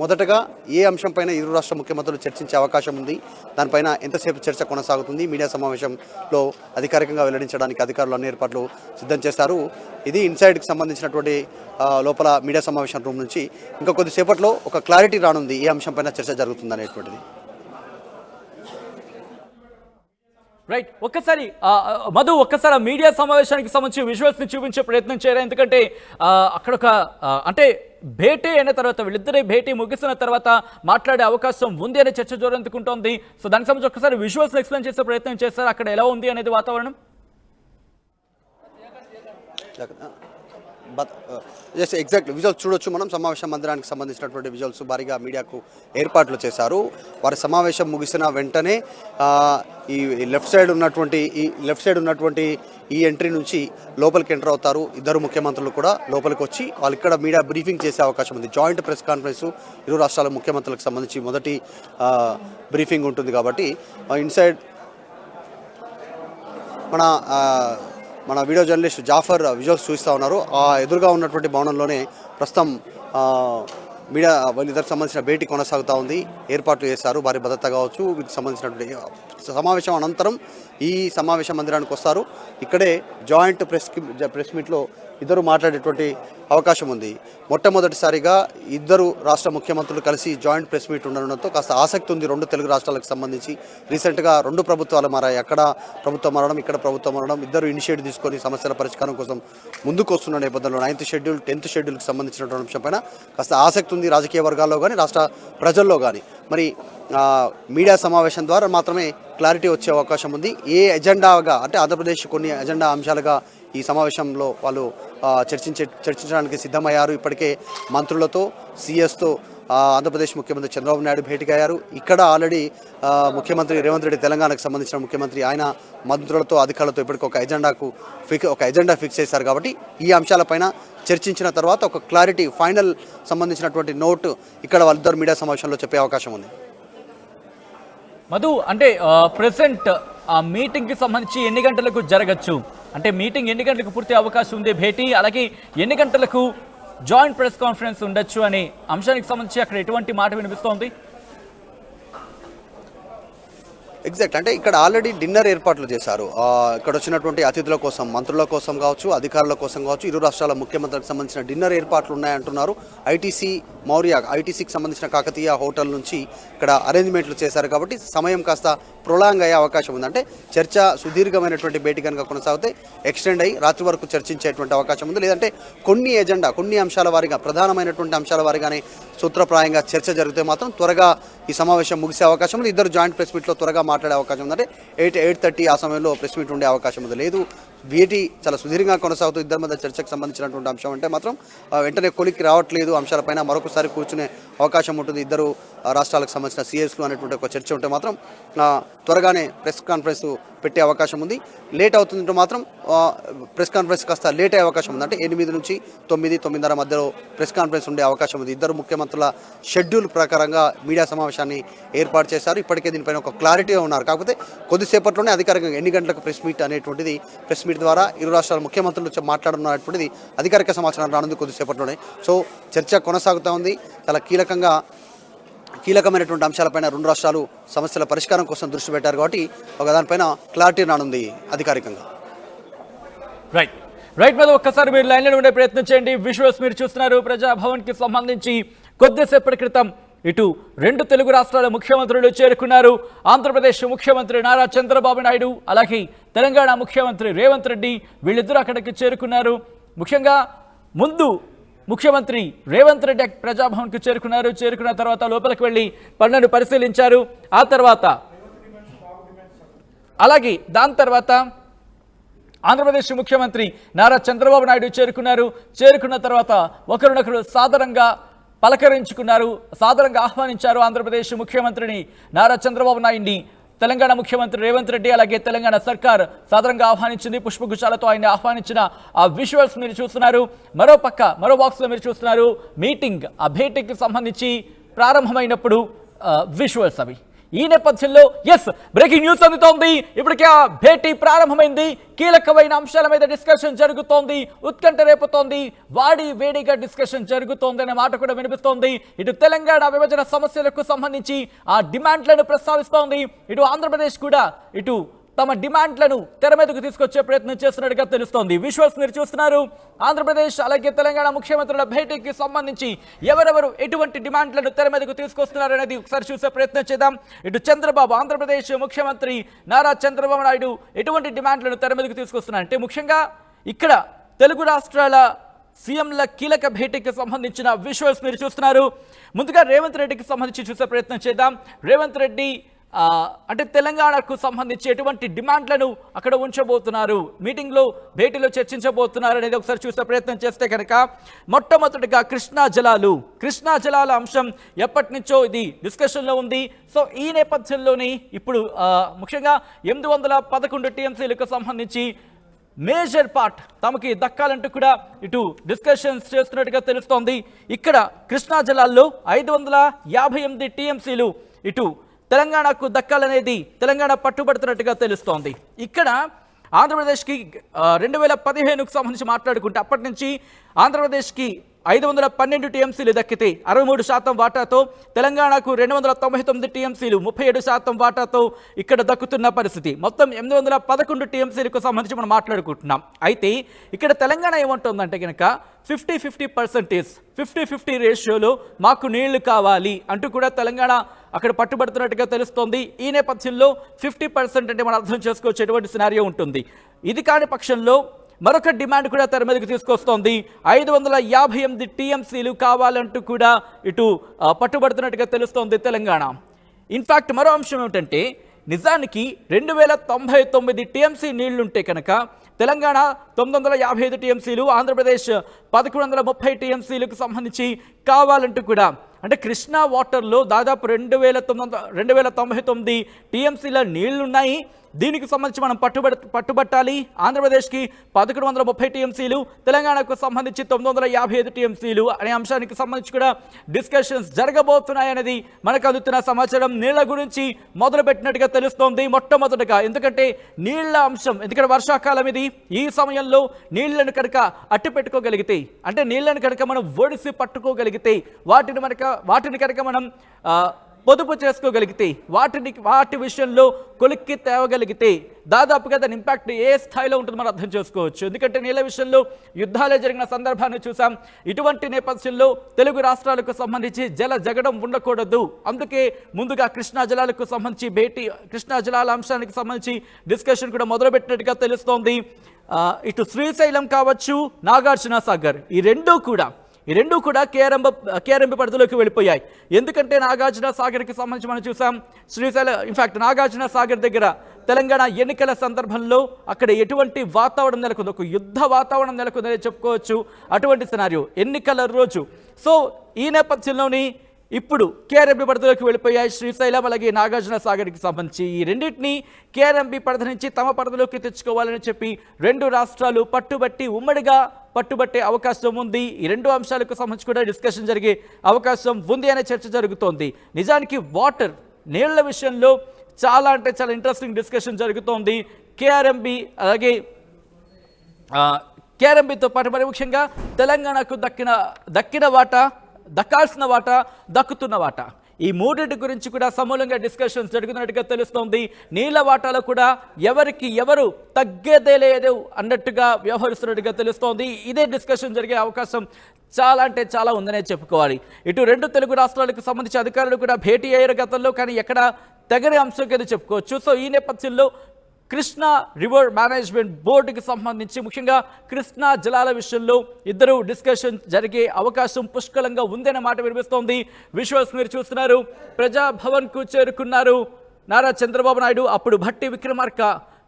మొదటగా ఏ అంశంపైన ఇరు రాష్ట్ర ముఖ్యమంత్రులు చర్చించే అవకాశం ఉంది, దానిపైన ఎంతసేపు చర్చ కొనసాగుతుంది, మీడియా సమావేశంలో అధికారికంగా వెల్లడించడానికి అధికారులు అన్ని ఏర్పాట్లు సిద్ధం చేస్తారు. ఇది ఇన్సైడ్కి సంబంధించినటువంటి లోపల మీడియా సమావేశం రూమ్ నుంచి ఇంకా కొద్దిసేపట్లో ఒక క్లారిటీ రానుంది ఏ అంశంపైన చర్చ జరుగుతుంది అనేటువంటిది. రైట్, ఒక్కసారి మధు ఒక్కసారి మీడియా సమావేశానికి సంబంధించి విజువల్స్ని చూపించే ప్రయత్నం చేయరా, ఎందుకంటే అక్కడ ఒక అంటే భేటీ అయిన తర్వాత వీళ్ళిద్దరి భేటీ ముగిసిన తర్వాత మాట్లాడే అవకాశం ఉంది అనే చర్చ జోరందుకుంటోంది. సో దానికి సంబంధించి ఒక్కసారి విజువల్స్ ఎక్స్ప్లెయిన్ చేసే ప్రయత్నం చేస్తారు, అక్కడ ఎలా ఉంది అనేది వాతావరణం. జస్ట్ ఎగ్జాక్ట్లీ విజువల్స్ చూడొచ్చు మనం. సమావేశ మందిరానికి సంబంధించినటువంటి విజువల్స్ భారీగా మీడియాకు ఏర్పాట్లు చేశారు. వారి సమావేశం ముగిసిన వెంటనే ఈ లెఫ్ట్ సైడ్ ఉన్నటువంటి ఈ ఎంట్రీ నుంచి లోపలికి ఎంటర్ అవుతారు. ఇద్దరు ముఖ్యమంత్రులు కూడా లోపలికి వచ్చి వాళ్ళు ఇక్కడ మీడియా బ్రీఫింగ్ చేసే అవకాశం ఉంది. జాయింట్ ప్రెస్ కాన్ఫరెన్స్ ఇరు రాష్ట్రాల ముఖ్యమంత్రులకు సంబంధించి మొదటి బ్రీఫింగ్ ఉంటుంది కాబట్టి ఇన్సైడ్ మన వీడియో జర్నలిస్ట్ జాఫర్ విజువల్స్ చూస్తూ ఉన్నారు. ఆ ఎదురుగా ఉన్నటువంటి భవనంలోనే ప్రస్తుతం మీడియా వాళ్ళిద్దరికి సంబంధించిన భేటీ కొనసాగుతూ ఉంది. ఏర్పాట్లు చేశారు, భారీ భద్రత కావచ్చు. వీటికి సంబంధించినటువంటి సమావేశం అనంతరం ఈ సమావేశ మందిరానికి వస్తారు. ఇక్కడే జాయింట్ ప్రెస్ మీట్లో ఇద్దరు మాట్లాడేటువంటి అవకాశం ఉంది. మొట్టమొదటిసారిగా ఇద్దరు రాష్ట్ర ముఖ్యమంత్రులు కలిసి జాయింట్ ప్రెస్ మీట్ ఉండడంతో కాస్త ఆసక్తి ఉంది రెండు తెలుగు రాష్ట్రాలకు సంబంధించి. రీసెంట్గా రెండు ప్రభుత్వాలు మారాయి, అక్కడ ప్రభుత్వం మారడం, ఇక్కడ ప్రభుత్వం మారడం. ఇద్దరు ఇనిషియేటివ్ తీసుకొని సమస్యల పరిష్కారం కోసం ముందుకు వస్తున్న నేపథ్యంలో 9th షెడ్యూల్ 10th షెడ్యూల్కి సంబంధించినటువంటి అంశంపైన కాస్త ఆసక్తి ఉంది రాజకీయ వర్గాల్లో కానీ రాష్ట్ర ప్రజల్లో కానీ. మరి మీడియా సమావేశం ద్వారా మాత్రమే క్లారిటీ వచ్చే అవకాశం ఉంది. ఏ ఎజెండాగా అంటే ఆంధ్రప్రదేశ్ కొన్ని ఎజెండా అంశాలుగా ఈ సమావేశంలో వాళ్ళు చర్చించడానికి సిద్ధమయ్యారు. ఇప్పటికే మంత్రులతో సీఎస్తో ఆంధ్రప్రదేశ్ ముఖ్యమంత్రి చంద్రబాబు నాయుడు భేటీకి అయ్యారు. ఇక్కడ ఆల్రెడీ ముఖ్యమంత్రి రేవంత్ రెడ్డి తెలంగాణకు సంబంధించిన ముఖ్యమంత్రి ఆయన మంత్రులతో అధికారులతో ఇప్పటికి ఒక ఎజెండా ఫిక్స్ చేశారు. కాబట్టి ఈ అంశాలపైన చర్చించిన తర్వాత ఒక క్లారిటీ ఫైనల్ సంబంధించినటువంటి నోట్ ఇక్కడ వాళ్ళిద్దరు మీడియా సమావేశంలో చెప్పే అవకాశం ఉంది. మధు, అంటే ప్రెసెంట్ ఆ మీటింగ్కి సంబంధించి ఎన్ని గంటలకు జరగచ్చు, అంటే మీటింగ్ ఎన్ని గంటలకు పూర్తి అవకాశం ఉంది భేటీ, అలాగే ఎన్ని గంటలకు జాయింట్ ప్రెస్ కాన్ఫరెన్స్ ఉండొచ్చు అనే అంశానికి సంబంధించి అక్కడ ఎటువంటి మాట వినిపిస్తోంది? ఎగ్జాక్ట్ అంటే ఇక్కడ ఆల్రెడీ డిన్నర్ ఏర్పాట్లు చేశారు. ఇక్కడ వచ్చినటువంటి అతిథుల కోసం, మంత్రుల కోసం కావచ్చు, అధికారుల కోసం కావచ్చు, ఇరు రాష్ట్రాల ముఖ్యమంత్రులకు సంబంధించిన డిన్నర్ ఏర్పాట్లు ఉన్నాయంటున్నారు. ఐటీసీకి సంబంధించిన కాకతీయ హోటల్ నుంచి ఇక్కడ అరేంజ్మెంట్లు చేశారు. కాబట్టి సమయం కాస్త ప్రొలాంగ్ అయ్యే అవకాశం ఉంది. అంటే చర్చ సుదీర్ఘమైనటువంటి భేటీ కనుక కొనసాగితే ఎక్స్టెండ్ అయ్యి రాత్రి వరకు చర్చించేటువంటి అవకాశం ఉంది. లేదంటే కొన్ని అంశాల వారిగా, ప్రధానమైనటువంటి అంశాల వారిగానే సూత్రప్రాయంగా చర్చ జరిగితే మాత్రం త్వరగా ఈ సమావేశం ముగిసే అవకాశం ఉంది. ఇద్దరు జాయింట్ ప్రెస్ మీట్లో త్వరగా మాట్లాడే అవకాశం ఉంది. అంటే 8:30 ఆ సమయంలో ప్రెస్ మీట్ ఉండే అవకాశం ఉంది. లేదు భేటీ చాలా సుదీర్ఘంగా కొనసాగుతూ ఇద్దరి మధ్య చర్చకు సంబంధించినటువంటి అంశం అంటే మాత్రం వెంటనే కొలిక్కి రావట్లేదు అంశాలపైన మరొకసారి కూర్చునే అవకాశం ఉంటుంది. ఇద్దరు రాష్ట్రాలకు సంబంధించిన సీఎస్లు అనేటువంటి ఒక చర్చ ఉంటే మాత్రం త్వరగానే ప్రెస్ కాన్ఫరెన్స్ పెట్టే అవకాశం ఉంది. లేట్ అవుతుందంటే మాత్రం ప్రెస్ కాన్ఫరెన్స్ కాస్త లేట్ అయ్యే అవకాశం ఉంది. అంటే 8 నుంచి 9, 9:30 మధ్యలో ప్రెస్ కాన్ఫరెన్స్ ఉండే అవకాశం ఉంది. ఇద్దరు ముఖ్యమంత్రుల షెడ్యూల్ ప్రకారంగా మీడియా సమావేశాన్ని ఏర్పాటు చేశారు. ఇప్పటికే దీనిపైన ఒక క్లారిటీగా ఉన్నారు. కాకపోతే కొద్దిసేపట్లోనే అధికారికంగా ఎన్ని గంటలకు ప్రెస్ మీట్ అనేటువంటిది, ప్రెస్ మీట్ ద్వారా ఇరు రాష్ట్రాల ముఖ్యమంత్రులు మాట్లాడుతున్నటువంటిది అధికారిక సమాచారం రానుంది కొద్దిసేపట్లోనే. సో చర్చ కొనసాగుతూ ఉంది. చాలా కీలకమైనటువంటి అంశాలపైన రెండు రాష్ట్రాలు సమస్యల పరిష్కారం కోసం దృష్టి పెట్టారు. కాబట్టి ఒక దానిపైన క్లారిటీ రానుంది అధికారికంగా. రైట్ మీద ఒక్కసారి మీరు లైన్లో ఉండే ప్రయత్నం చేయండి. విజువల్స్ మీరు చూస్తున్నారు. ప్రజాభవన్కి సంబంధించి కొద్దిసేపటి క్రితం ఇటు రెండు తెలుగు రాష్ట్రాల ముఖ్యమంత్రులు చేరుకున్నారు. ఆంధ్రప్రదేశ్ ముఖ్యమంత్రి నారా చంద్రబాబు నాయుడు, అలాగే తెలంగాణ ముఖ్యమంత్రి రేవంత్ రెడ్డి, వీళ్ళిద్దరూ అక్కడికి చేరుకున్నారు. ముఖ్యంగా ముందు ముఖ్యమంత్రి రేవంత్ రెడ్డి ప్రజాభవన్కు చేరుకున్న తర్వాత లోపలికి వెళ్ళి పనులను పరిశీలించారు. ఆ తర్వాత అలాగే దాని తర్వాత ఆంధ్రప్రదేశ్ ముఖ్యమంత్రి నారా చంద్రబాబు నాయుడు చేరుకున్న తర్వాత ఒకరినొకరు సాదరంగా పలకరించుకున్నారు, సాదరంగా ఆహ్వానించారు. ఆంధ్రప్రదేశ్ ముఖ్యమంత్రిని నారా చంద్రబాబు నాయుడిని తెలంగాణ ముఖ్యమంత్రి రేవంత్ రెడ్డి, అలాగే తెలంగాణ సర్కార్ సాదరంగా ఆహ్వానించింది. పుష్పగుచ్చాలతో ఆయన ఆహ్వానించిన ఆ విజువల్స్ మీరు చూస్తున్నారు. మరో బాక్స్లో మీరు చూస్తున్నారు మీటింగ్, ఆ భేటీకి సంబంధించి ప్రారంభమైనప్పుడు విజువల్స్ అవి. ఈ నేపథ్యంలో బ్రేకింగ్ న్యూస్ అందుతోంది. ఇప్పటికే ఆ భేటీ ప్రారంభమైంది. కీలకమైన అంశాల మీద డిస్కషన్ జరుగుతోంది, ఉత్కంఠ రేపుతోంది, వాడి వేడిగా డిస్కషన్ జరుగుతోంది అనే మాట కూడా వినిపిస్తోంది. ఇటు తెలంగాణ విభజన సమస్యలకు సంబంధించి ఆ డిమాండ్లను ప్రస్తావిస్తోంది. ఇటు ఆంధ్రప్రదేశ్ కూడా ఇటు తమ డిమాండ్లను తెర మీదకు తీసుకొచ్చే ప్రయత్నం చేస్తున్నట్టుగా తెలుస్తోంది. విజువల్స్ మీరు చూస్తున్నారు. ఆంధ్రప్రదేశ్ అలాగే తెలంగాణ ముఖ్యమంత్రుల భేటీకి సంబంధించి ఎవరెవరు ఎటువంటి డిమాండ్లను తెర మీదకు తీసుకొస్తున్నారు అనేది ఒకసారి చూసే ప్రయత్నం చేద్దాం. ఇటు చంద్రబాబు, ఆంధ్రప్రదేశ్ ముఖ్యమంత్రి నారా చంద్రబాబు నాయుడు ఎటువంటి డిమాండ్లను తెర మీదకు తీసుకొస్తున్నారు అంటే ముఖ్యంగా ఇక్కడ తెలుగు రాష్ట్రాల సీఎంల కీలక భేటీకి సంబంధించిన విజువల్స్ మీరు చూస్తున్నారు. ముందుగా రేవంత్ రెడ్డికి సంబంధించి చూసే ప్రయత్నం చేద్దాం. రేవంత్ రెడ్డి అంటే తెలంగాణకు సంబంధించి ఎటువంటి డిమాండ్లను అక్కడ ఉంచబోతున్నారు, మీటింగ్లో భేటీలో చర్చించబోతున్నారు అనేది ఒకసారి చూసే ప్రయత్నం చేస్తే కనుక మొట్టమొదటిగా కృష్ణా జలాల అంశం ఎప్పటి నుంచో ఇది డిస్కషన్లో ఉంది. సో ఈ నేపథ్యంలోని ఇప్పుడు ముఖ్యంగా 811 టీఎంసీలకు సంబంధించి మేజర్ పార్ట్ తమకి దక్కాలంటూ కూడా ఇటు డిస్కషన్స్ చేస్తున్నట్టుగా తెలుస్తోంది. ఇక్కడ కృష్ణా జలాల్లో 558 టీఎంసీలు ఇటు తెలంగాణకు దక్కాలనేది తెలంగాణ పట్టుబడుతున్నట్టుగా తెలుస్తోంది. ఇక్కడ ఆంధ్రప్రదేశ్కి 2015కు సంబంధించి మాట్లాడుకుంటే అప్పటి నుంచి ఆంధ్రప్రదేశ్కి 512 టీఎంసీలు దక్కితే 63% వాటాతో, తెలంగాణకు 299 టీఎంసీలు 37% వాటాతో ఇక్కడ దక్కుతున్న పరిస్థితి. మొత్తం 811 టీఎంసీలకు సంబంధించి మనం మాట్లాడుకుంటున్నాం. అయితే ఇక్కడ తెలంగాణ ఏమంటుందంటే కనుక 50-50 రేషియోలో మాకు నీళ్లు కావాలి అంటూ కూడా తెలంగాణ అక్కడ పట్టుబడుతున్నట్టుగా తెలుస్తోంది. ఈ నేపథ్యంలో 50% అంటే మనం అర్థం చేసుకోవచ్చు ఎటువంటి సినారియో ఉంటుంది. ఇది కాని పక్షంలో మరొక డిమాండ్ కూడా తెర మీదకి తీసుకొస్తోంది. 558 టీఎంసీలు కావాలంటూ కూడా ఇటు పట్టుబడుతున్నట్టుగా తెలుస్తోంది తెలంగాణ. ఇన్ఫ్యాక్ట్ మరో అంశం ఏమిటంటే నిజానికి 2099 టీఎంసీ నీళ్లుంటే కనుక తెలంగాణ 955 టీఎంసీలు, ఆంధ్రప్రదేశ్ 1130 టీఎంసీలకు సంబంధించి కావాలంటూ కూడా అంటే కృష్ణా వాటర్లో దాదాపు 2099 టీఎంసీల నీళ్లున్నాయి. దీనికి సంబంధించి మనం పట్టుబట్టాలి. ఆంధ్రప్రదేశ్కి 1130 టీఎంసీలు, తెలంగాణకు సంబంధించి 955 టీఎంసీలు అనే అంశానికి సంబంధించి కూడా డిస్కషన్స్ జరగబోతున్నాయనేది మనకు అందుతున్న సమాచారం. నీళ్ల గురించి మొదలుపెట్టినట్టుగా తెలుస్తోంది మొట్టమొదటిగా. ఎందుకంటే నీళ్ల అంశం, ఎందుకంటే వర్షాకాలం ఇది. ఈ సమయంలో నీళ్లను కనుక అట్టు పెట్టుకోగలిగితే, అంటే నీళ్లను కనుక మనం ఒడిసి పట్టుకోగలిగితే, వాటిని కనుక మనం పొదుపు చేసుకోగలిగితే, వాటి విషయంలో కొలిక్కి తేవగలిగితే దాదాపుగా దాని ఇంపాక్ట్ ఏ స్థాయిలో ఉంటుందో మనం అర్థం చేసుకోవచ్చు. ఎందుకంటే నీళ్ళ విషయంలో యుద్ధాలే జరిగిన సందర్భాన్ని చూసాం. ఇటువంటి నేపథ్యంలో తెలుగు రాష్ట్రాలకు సంబంధించి జల జగడం ఉండకూడదు. అందుకే ముందుగా కృష్ణా జలాలకు సంబంధించి కృష్ణా జలాల అంశానికి సంబంధించి డిస్కషన్ కూడా మొదలుపెట్టినట్టుగా తెలుస్తోంది. ఇటు శ్రీశైలం కావచ్చు, నాగార్జున సాగర్, ఈ రెండు కూడా కేఆర్ఎంబి పరిధిలోకి వెళ్ళిపోయాయి. ఎందుకంటే నాగార్జున సాగర్కి సంబంధించి మనం చూసాం, శ్రీశైలం ఇన్ఫ్యాక్ట్ నాగార్జున సాగర్ దగ్గర తెలంగాణ ఎన్నికల సందర్భంలో అక్కడ ఎటువంటి వాతావరణం నెలకొంది, ఒక యుద్ధ వాతావరణం నెలకొందని చెప్పుకోవచ్చు. అటువంటి సినారియో ఎన్నికల రోజు. సో ఈ నేపథ్యంలోని ఇప్పుడు కేఆర్ఎంబి పరిధిలోకి వెళ్ళిపోయాయి శ్రీశైలం అలాగే నాగార్జున సాగర్కి సంబంధించి. ఈ రెండింటినీ కేఆర్ఎంబి పరిధి నుంచి తమ పరిధిలోకి తెచ్చుకోవాలని చెప్పి రెండు రాష్ట్రాలు ఉమ్మడిగా పట్టుబట్టే అవకాశం ఉంది. ఈ రెండు అంశాలకు సంబంధించి కూడా డిస్కషన్ జరిగే అవకాశం ఉంది అనే చర్చ జరుగుతోంది. నిజానికి నీళ్ల విషయంలో చాలా ఇంట్రెస్టింగ్ డిస్కషన్ జరుగుతోంది. కేఆర్ఎంబితో పాటు మరి ముఖ్యంగా తెలంగాణకు దక్కాల్సిన వాటా, దక్కుతున్న వాటా, ఈ మూడింటి గురించి కూడా సమూలంగా డిస్కషన్స్ జరుగుతున్నట్టుగా తెలుస్తోంది. నీళ్ల వాటాలో కూడా ఎవరు తగ్గేదే లేదు అన్నట్టుగా వ్యవహరిస్తున్నట్టుగా తెలుస్తోంది. ఇదే డిస్కషన్ జరిగే అవకాశం చాలా ఉందనే చెప్పుకోవాలి. ఇటు రెండు తెలుగు రాష్ట్రాలకు సంబంధించి అధికారులు కూడా భేటీ అయ్యారు గతంలో, కానీ ఎక్కడ తగని అంశం కింద చెప్పుకోవచ్చు. సో ఈ నేపథ్యంలో కృష్ణా రివర్ మేనేజ్మెంట్ బోర్డుకి సంబంధించి ముఖ్యంగా కృష్ణా జలాల విషయంలో ఇద్దరు డిస్కషన్ జరిగే అవకాశం పుష్కలంగా ఉందనే మాట వినిపిస్తోంది. విజువల్స్ మీరు చూస్తున్నారు. ప్రజాభవన్కు చేరుకున్నారు నారా చంద్రబాబు నాయుడు. అప్పుడు భట్టి విక్రమార్క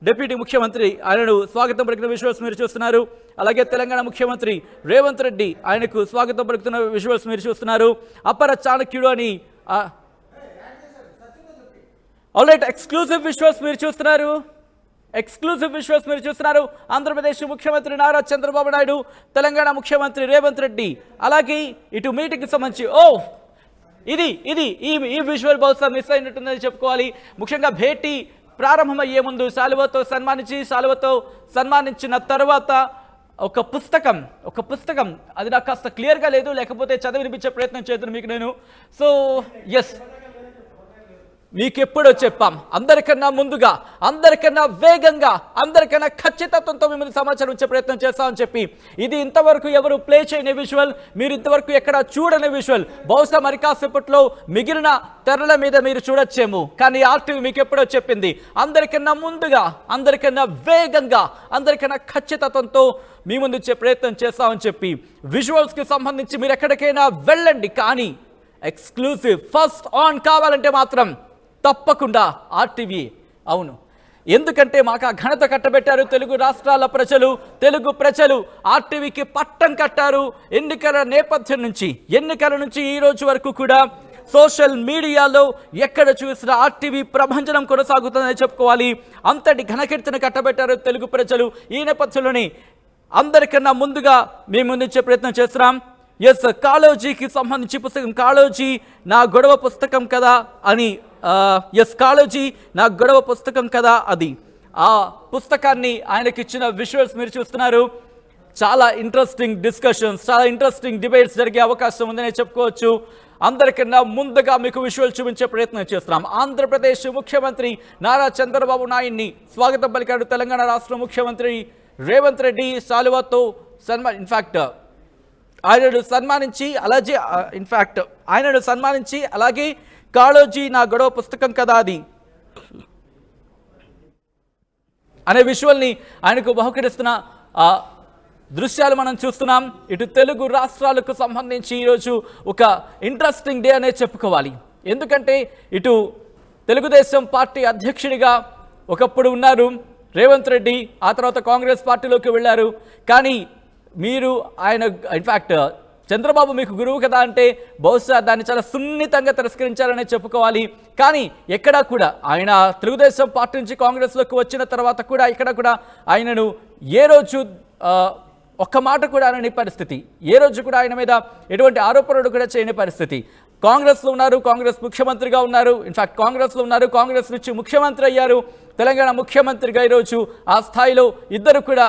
డిప్యూటీ ముఖ్యమంత్రి, ఆయనను స్వాగతం పలికిన విజువల్స్ మీరు చూస్తున్నారు. అలాగే తెలంగాణ ముఖ్యమంత్రి రేవంత్ రెడ్డి, ఆయనకు స్వాగతం పలుకుతున్న విజువల్స్ మీరు చూస్తున్నారు. అపర చాణక్యుడు అని ఆల్రైట్ ఎక్స్క్లూజివ్ విజువల్స్ మీరు చూస్తున్నారు. ఆంధ్రప్రదేశ్ ముఖ్యమంత్రి నారా చంద్రబాబు నాయుడు, తెలంగాణ ముఖ్యమంత్రి రేవంత్ రెడ్డి, అలాగే ఇటు మీటింగ్కి సంబంధించి ఇది ఇది ఈ ఈ విజువల్ బహుశా మిస్ అయినట్టుందని చెప్పుకోవాలి. ముఖ్యంగా భేటీ ప్రారంభమయ్యే ముందు శాలువతో సన్మానించిన తర్వాత ఒక పుస్తకం అది నాకు కాస్త క్లియర్గా లేదు, లేకపోతే చదివి వినిపించే ప్రయత్నం చేద్దాను మీకు నేను. సో ఎస్, మీకు ఎప్పుడో చెప్పాం, అందరికన్నా ముందుగా, అందరికన్నా వేగంగా, అందరికన్నా ఖచ్చితత్వంతో మిమ్మల్ని సమాచారం ఇచ్చే ప్రయత్నం చేస్తామని చెప్పి. ఇది ఇంతవరకు ఎవరు ప్లే చేయని విజువల్, మీరు ఇంతవరకు ఎక్కడ చూడని విజువల్. బహుశా మరి కాసేపట్లో మిగిలిన తెరల మీద మీరు చూడొచ్చేమో, కానీ ఆర్టీవీ మీకు ఎప్పుడో చెప్పింది, అందరికన్నా ముందుగా, అందరికన్నా వేగంగా, అందరికన్నా ఖచ్చితత్వంతో మీ ముందు ఇచ్చే ప్రయత్నం చేస్తామని చెప్పి. విజువల్స్కి సంబంధించి మీరు ఎక్కడికైనా వెళ్ళండి, కానీ ఎక్స్క్లూసివ్ ఫస్ట్ ఆన్ కావాలంటే మాత్రం తప్పకుండా ఆర్టీవీ. అవును, ఎందుకంటే మాకు ఆ ఘనత కట్టబెట్టారు తెలుగు రాష్ట్రాల ప్రజలు, తెలుగు ప్రజలు ఆర్టీవీకి పట్టం కట్టారు. ఎన్నికల నేపథ్యం నుంచి, ఎన్నికల నుంచి ఈ రోజు వరకు కూడా సోషల్ మీడియాలో ఎక్కడ చూసినా ఆర్టీవీ ప్రభంజనం కొనసాగుతుందని చెప్పుకోవాలి. అంతటి ఘనకీర్తిని కట్టబెట్టారు తెలుగు ప్రజలు. ఈ నేపథ్యంలోని అందరికన్నా ముందుగా మేము ముందుంచే ప్రయత్నం చేస్తున్నాం. ఎస్, కాళోజీకి సంబంధించి పుస్తకం, కాళోజీ నా గొడవ పుస్తకం కదా అని. ఎస్, కాళోజీ నా గొడవ పుస్తకం కదా అది. ఆ పుస్తకాన్ని ఆయనకి ఇచ్చిన విజువల్స్ మీరు చూస్తున్నారు. చాలా ఇంట్రెస్టింగ్ డిస్కషన్స్, చాలా ఇంట్రెస్టింగ్ డిబేట్స్ జరిగే అవకాశం ఉందని చెప్పుకోవచ్చు. అందరికన్నా ముందుగా మీకు విజువల్ చూపించే ప్రయత్నం చేస్తున్నాం. ఆంధ్రప్రదేశ్ ముఖ్యమంత్రి నారా చంద్రబాబు నాయుడిని స్వాగతం పలికాడు తెలంగాణ రాష్ట్ర ముఖ్యమంత్రి రేవంత్ రెడ్డి. శాలువాతో ఇన్ఫాక్ట్ ఆయనను సన్మానించి అలాగే కాళోజీ నా గొడవ పుస్తకం కదా అది అనే విజువల్ని ఆయనకు బహుకరిస్తున్న దృశ్యాలు మనం చూస్తున్నాం. ఇటు తెలుగు రాష్ట్రాలకు సంబంధించి ఈరోజు ఒక ఇంట్రెస్టింగ్ డే అనే చెప్పుకోవాలి. ఎందుకంటే ఇటు తెలుగుదేశం పార్టీ అధ్యక్షుడిగా ఒకప్పుడు ఉన్నారు రేవంత్ రెడ్డి, ఆ తర్వాత కాంగ్రెస్ పార్టీలోకి వెళ్ళారు. కానీ మీరు ఆయన ఇన్ఫ్యాక్ట్ చంద్రబాబు మీకు గురువు కదా అంటే బహుశా దాన్ని చాలా సున్నితంగా తిరస్కరించారనే చెప్పుకోవాలి. కానీ ఎక్కడా కూడా ఆయన తెలుగుదేశం పార్టీ నుంచి కాంగ్రెస్లోకి వచ్చిన తర్వాత కూడా ఇక్కడ కూడా ఆయనను ఏ రోజు ఒక్క మాట కూడా అనని పరిస్థితి, ఏ రోజు కూడా ఆయన మీద ఎటువంటి ఆరోపణలు కూడా చేయని పరిస్థితి. కాంగ్రెస్లో ఉన్నారు, కాంగ్రెస్ ముఖ్యమంత్రిగా ఉన్నారు, ఇన్ఫ్యాక్ట్ కాంగ్రెస్లో ఉన్నారు, కాంగ్రెస్ నుంచి ముఖ్యమంత్రి అయ్యారు, తెలంగాణ ముఖ్యమంత్రిగా ఈరోజు ఆ స్థాయిలో ఇద్దరు కూడా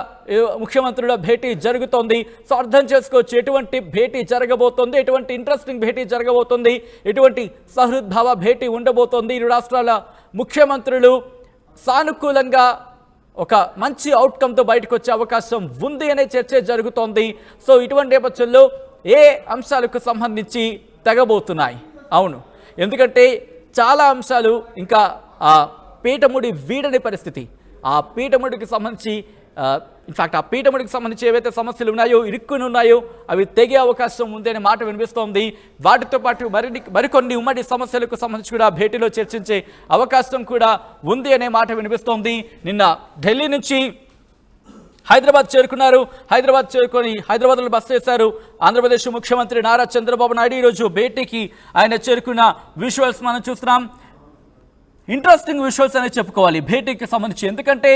ముఖ్యమంత్రుల భేటీ జరుగుతోంది. సో అర్థం చేసుకోవచ్చు ఎటువంటి భేటీ జరగబోతోంది, ఎటువంటి ఇంట్రెస్టింగ్ భేటీ జరగబోతోంది, ఎటువంటి సహృద్భావ భేటీ ఉండబోతోంది. ఇరు రాష్ట్రాల ముఖ్యమంత్రులు సానుకూలంగా ఒక మంచి అవుట్కమ్తో బయటకు వచ్చే అవకాశం ఉంది అనే చర్చ జరుగుతోంది. సో ఇటువంటి నేపథ్యంలో ఏ అంశాలకు సంబంధించి తెగబోతున్నాయి? అవును, ఎందుకంటే చాలా అంశాలు ఇంకా పీఠముడి వీడని పరిస్థితి. ఆ పీఠముడికి సంబంధించి ఇన్ఫ్యాక్ట్ ఆ పీఠముడికి సంబంధించి ఏవైతే సమస్యలు ఉన్నాయో, ఇరుక్కుని ఉన్నాయో అవి తెగే అవకాశం ఉంది అనే మాట వినిపిస్తోంది. వాటితో పాటు మరికొన్ని ఉమ్మడి సమస్యలకు సంబంధించి కూడా భేటీలో చర్చించే అవకాశం కూడా ఉంది అనే మాట వినిపిస్తోంది. నిన్న ఢిల్లీ నుంచి హైదరాబాద్ చేరుకున్నారు. హైదరాబాద్ చేరుకొని హైదరాబాద్లో బస చేశారు ఆంధ్రప్రదేశ్ ముఖ్యమంత్రి నారా చంద్రబాబు నాయుడు. ఈరోజు భేటీకి ఆయన చేరుకున్న విజువల్స్ మనం చూస్తున్నాం. ఇంట్రెస్టింగ్ విజువల్స్ అనేది చెప్పుకోవాలి భేటీకి సంబంధించి. ఎందుకంటే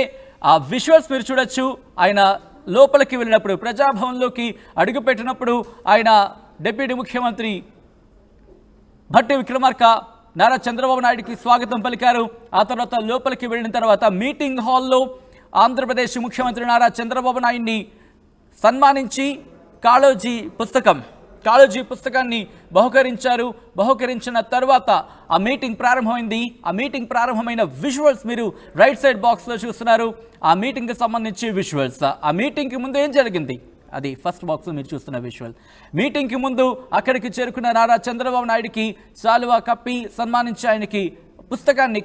ఆ విజువల్స్ మీరు చూడొచ్చు. ఆయన లోపలికి వెళ్ళినప్పుడు, ప్రజాభవన్లోకి అడుగుపెట్టినప్పుడు ఆయన డిప్యూటీ ముఖ్యమంత్రి భట్టి విక్రమార్క నారా చంద్రబాబు నాయుడికి స్వాగతం పలికారు. ఆ తర్వాత లోపలికి వెళ్ళిన తర్వాత మీటింగ్ హాల్లో ఆంధ్రప్రదేశ్ ముఖ్యమంత్రి నారా చంద్రబాబు నాయుడిని సన్మానించి కాళోజీ పుస్తకాన్ని బహుకరించారు. బహుకరించిన తర్వాత ఆ మీటింగ్ ప్రారంభమైంది. ఆ మీటింగ్ ప్రారంభమైన విజువల్స్ మీరు రైట్ సైడ్ బాక్స్లో చూస్తున్నారు. ఆ మీటింగ్కి సంబంధించి విజువల్స్. ఆ మీటింగ్కి ముందు ఏం జరిగింది అది ఫస్ట్ బాక్స్లో మీరు చూస్తున్న విజువల్. మీటింగ్కి ముందు అక్కడికి చేరుకున్న నారా చంద్రబాబు నాయుడికి శాలువా కప్పి సన్మానించి ఆయనకి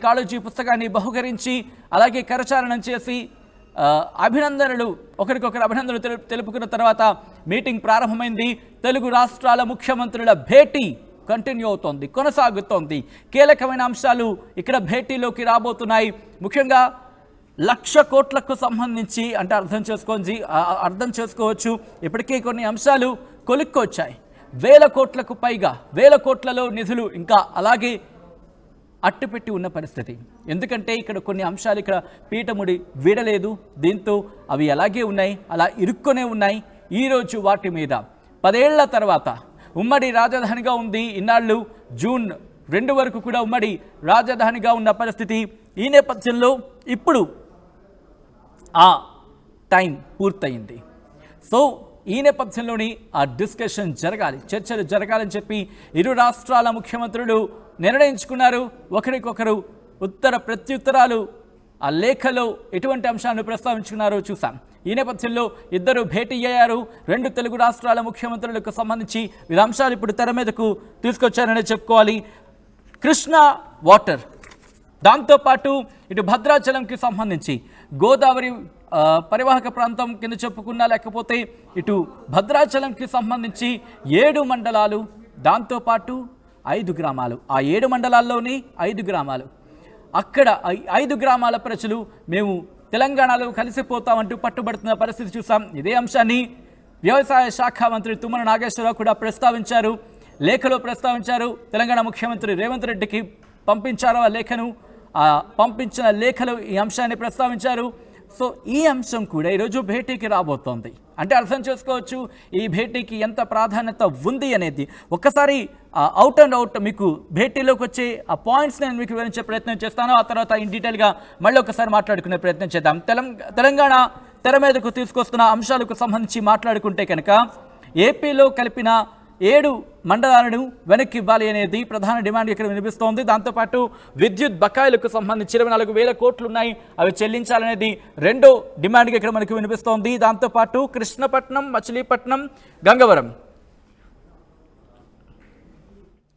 కాళోజీ పుస్తకాన్ని బహుకరించి అలాగే కరచాలనం చేసి ఒకరికొకరు అభినందనలు తెలుపుకున్న తర్వాత మీటింగ్ ప్రారంభమైంది. తెలుగు రాష్ట్రాల ముఖ్యమంత్రుల భేటీ కంటిన్యూ అవుతోంది, కొనసాగుతోంది. కీలకమైన అంశాలు ఇక్కడ భేటీలోకి రాబోతున్నాయి. ముఖ్యంగా 1,00,000 కోట్లకు సంబంధించి అంటే అర్థం చేసుకోవచ్చు. ఇప్పటికే కొన్ని అంశాలు కొలిక్కొచ్చాయి. 1,000 కోట్లకు పైగా, 1,000 కోట్లలో నిధులు ఇంకా అలాగే అట్టుపెట్టి ఉన్న పరిస్థితి. ఎందుకంటే ఇక్కడ కొన్ని అంశాలు ఇక్కడ పీఠముడి వీడలేదు. దీంతో అవి అలాగే ఉన్నాయి, అలా ఇరుక్కునే ఉన్నాయి. ఈరోజు వాటి మీద 10 ఏళ్ల తర్వాత ఉమ్మడి రాజధానిగా ఉంది. ఇన్నాళ్ళు జూన్ 2 వరకు కూడా ఉమ్మడి రాజధానిగా ఉన్న పరిస్థితి. ఈ నేపథ్యంలో ఇప్పుడు ఆ టైం పూర్తయింది. సో ఈ నేపథ్యంలోని ఆ డిస్కషన్ జరగాలి, చర్చలు జరగాలని చెప్పి ఇరు రాష్ట్రాల ముఖ్యమంత్రులు నిర్ణయించుకున్నారు. ఒకరికొకరు ఉత్తర ప్రత్యుత్తరాలు ఆ లేఖలో ఎటువంటి అంశాలను ప్రస్తావించుకున్నారో చూసాం. ఈ నేపథ్యంలో ఇద్దరు భేటీ అయ్యారు. 2 తెలుగు రాష్ట్రాల ముఖ్యమంత్రులకు సంబంధించి ఈ అంశాలు ఇప్పుడు తెర మీదకు తీసుకొచ్చారనే చెప్పుకోవాలి. కృష్ణా వాటర్, దాంతోపాటు ఇటు భద్రాచలంకి సంబంధించి గోదావరి పరివాహక ప్రాంతం కింద చెప్పుకున్నా, లేకపోతే ఇటు భద్రాచలంకి సంబంధించి 7 మండలాలు, దాంతోపాటు 5 గ్రామాలు. ఆ 7 మండలాల్లోని 5 గ్రామాలు, అక్కడ 5 గ్రామాల ప్రజలు మేము తెలంగాణలో కలిసిపోతామంటూ పట్టుబడుతున్న పరిస్థితి చూసాం. ఇదే అంశాన్ని వ్యవసాయ శాఖ మంత్రి తుమ్మల నాగేశ్వరరావు కూడా ప్రస్తావించారు, లేఖలో ప్రస్తావించారు. తెలంగాణ ముఖ్యమంత్రి రేవంత్ రెడ్డికి పంపించారు ఆ లేఖను. పంపించిన లేఖలో ఈ అంశాన్ని ప్రస్తావించారు. సో ఈ అంశం కూడా ఈరోజు భేటీకి రాబోతోంది. అంటే అర్థం చేసుకోవచ్చు ఈ భేటీకి ఎంత ప్రాధాన్యత ఉంది అనేది. ఒక్కసారి అవుట్ అండ్ అవుట్ మీకు భేటీలోకి వచ్చే ఆ పాయింట్స్ నేను మీకు వివరించే ప్రయత్నం చేస్తాను. ఆ తర్వాత ఇన్ డీటెయిల్గా మళ్ళీ ఒకసారి మాట్లాడుకునే ప్రయత్నం చేద్దాం. తెలంగాణ తెర మీదకు తీసుకొస్తున్న అంశాలకు సంబంధించి మాట్లాడుకుంటే కనుక ఏపీలో కలిపిన 7 మండలాలను వెనక్కి ఇవ్వాలి అనేది ప్రధాన డిమాండ్ ఇక్కడ వినిపిస్తోంది. దాంతోపాటు విద్యుత్ బకాయిలకు సంబంధించి 24,000 కోట్లు ఉన్నాయి, అవి చెల్లించాలనేది రెండో డిమాండ్గా ఇక్కడ మనకు వినిపిస్తోంది. దాంతోపాటు కృష్ణపట్నం, మచిలీపట్నం, గంగవరం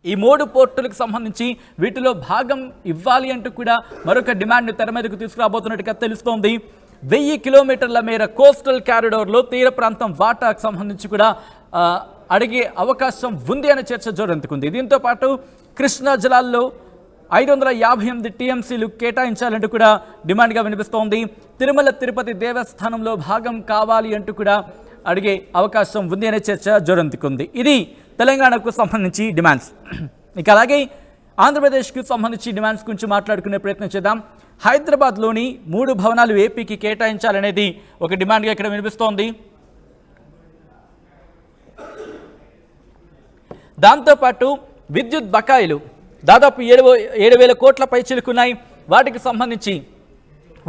ఈ 3 పోర్టులకు సంబంధించి వీటిలో భాగం ఇవ్వాలి అంటూ కూడా మరొక డిమాండ్ను తెర మీదకు తీసుకురాబోతున్నట్టుగా తెలుస్తోంది. 1000 కిలోమీటర్ల మేర కోస్టల్ కారిడార్లో తీర ప్రాంతం వాటాకు సంబంధించి కూడా అడిగే అవకాశం ఉంది అనే చర్చ జోరందుకుంది. దీంతో పాటు కృష్ణా జలాల్లో 558 టీఎంసీలు కేటాయించాలంటూ కూడా డిమాండ్గా వినిపిస్తోంది. తిరుమల తిరుపతి దేవస్థానంలో భాగం కావాలి అంటూ కూడా అడిగే అవకాశం ఉంది అనే చర్చ జోరందుకుంది. ఇది తెలంగాణకు సంబంధించి డిమాండ్స్. ఇక అలాగే ఆంధ్రప్రదేశ్కి సంబంధించి డిమాండ్స్ గురించి మాట్లాడుకునే ప్రయత్నం చేద్దాం. హైదరాబాద్లోని 3 భవనాలు ఏపీకి కేటాయించాలనేది ఒక డిమాండ్గా ఇక్కడ వినిపిస్తోంది. దాంతోపాటు విద్యుత్ బకాయిలు దాదాపు 7,000 కోట్ల పై చిలుకున్నాయి. వాటికి సంబంధించి